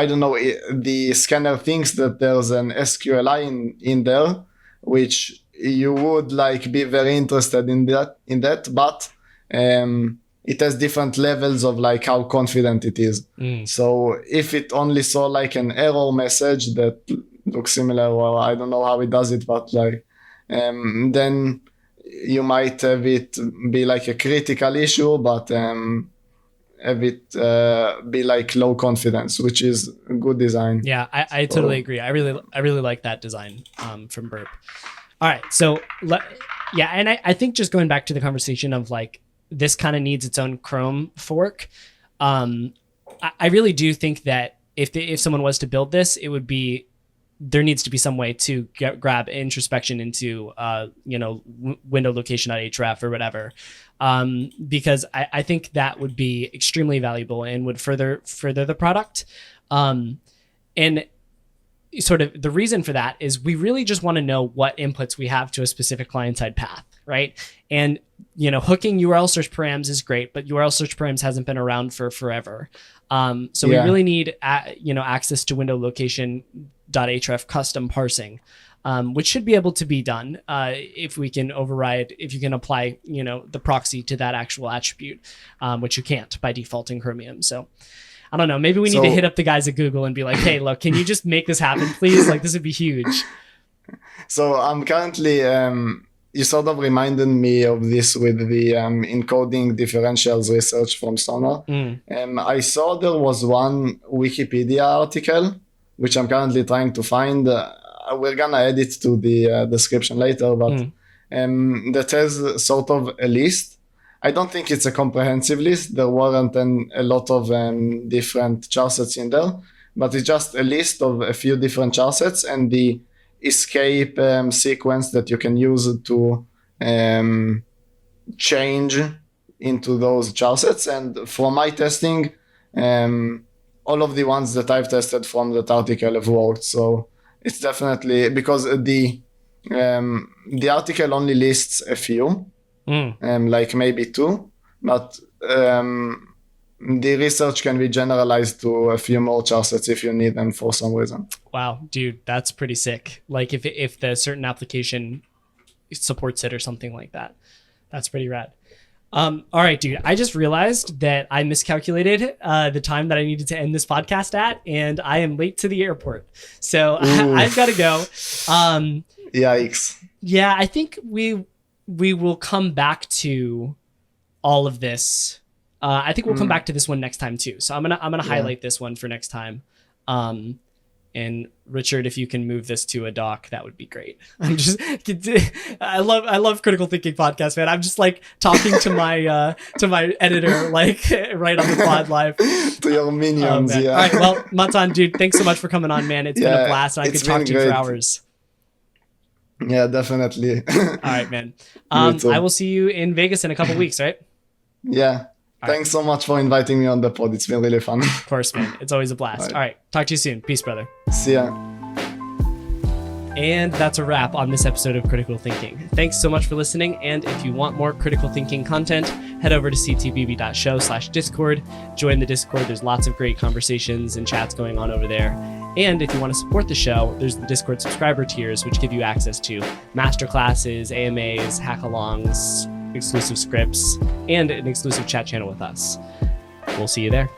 don't know, the scanner thinks that there's an SQLi in there, which you would be very interested in that, but it has different levels of how confident it is. So if it only saw an error message that looks similar, well, I don't know how it does it, but then you might have it be a critical issue, but have it be low confidence, which is good design. Yeah, I totally agree. I really like that design from Burp. All right, so and I think just going back to the conversation of this kind of needs its own Chrome fork. I really do think that if someone was to build this, there needs to be some way to grab introspection into window location.href or whatever, because I think that would be extremely valuable and would further the product. And sort of the reason for that is we really just want to know what inputs we have to a specific client-side path, right? And hooking URL search params is great, but URL search params hasn't been around for forever. So we really need access to window location.href custom parsing, which should be able to be done if you can apply the proxy to that actual attribute, which you can't by default in Chromium. So I don't know, maybe we need to hit up the guys at Google and be like, hey, look, can you just make this happen, please? This would be huge. So I'm currently you sort of reminded me of this with the encoding differentials research from Sonar. I saw there was one Wikipedia article, which I'm currently trying to find. We're gonna add it to the description later, but that has sort of a list. I don't think it's a comprehensive list. There weren't a lot of different charsets in there, but it's just a list of a few different charsets and the escape sequence that you can use to change into those charsets. And from my testing, all of the ones that I've tested from that article have worked. So it's definitely because the article only lists a few, maybe two, but the research can be generalized to a few more charsets if you need them for some reason. Wow, dude, that's pretty sick. If the certain application supports it or something like that, that's pretty rad. All right, dude. I just realized that I miscalculated the time that I needed to end this podcast at, and I am late to the airport. So I've got to go. Yikes. Yeah, I think we will come back to all of this. I think we'll come back to this one next time too. So I'm gonna highlight this one for next time. And Richard, if you can move this to a doc, that would be great. I love critical thinking podcast, man. I'm just like talking to my editor, like right on the pod live. To your minions, All right, well, Matan, dude, thanks so much for coming on, man. It's been a blast. And I could talk to you for hours. Yeah, definitely. All right, man. I will see you in Vegas in a couple weeks, right? Yeah. Thanks so much for inviting me on the pod. It's been really fun. Of course, man. It's always a blast. All right. Talk to you soon. Peace, brother. See ya. And that's a wrap on this episode of Critical Thinking. Thanks so much for listening. And if you want more critical thinking content, head over to ctbb.show/discord. Join the Discord. There's lots of great conversations and chats going on over there. And if you want to support the show, there's the Discord subscriber tiers, which give you access to masterclasses, AMAs, hackalongs, exclusive scripts, and an exclusive chat channel with us. We'll see you there.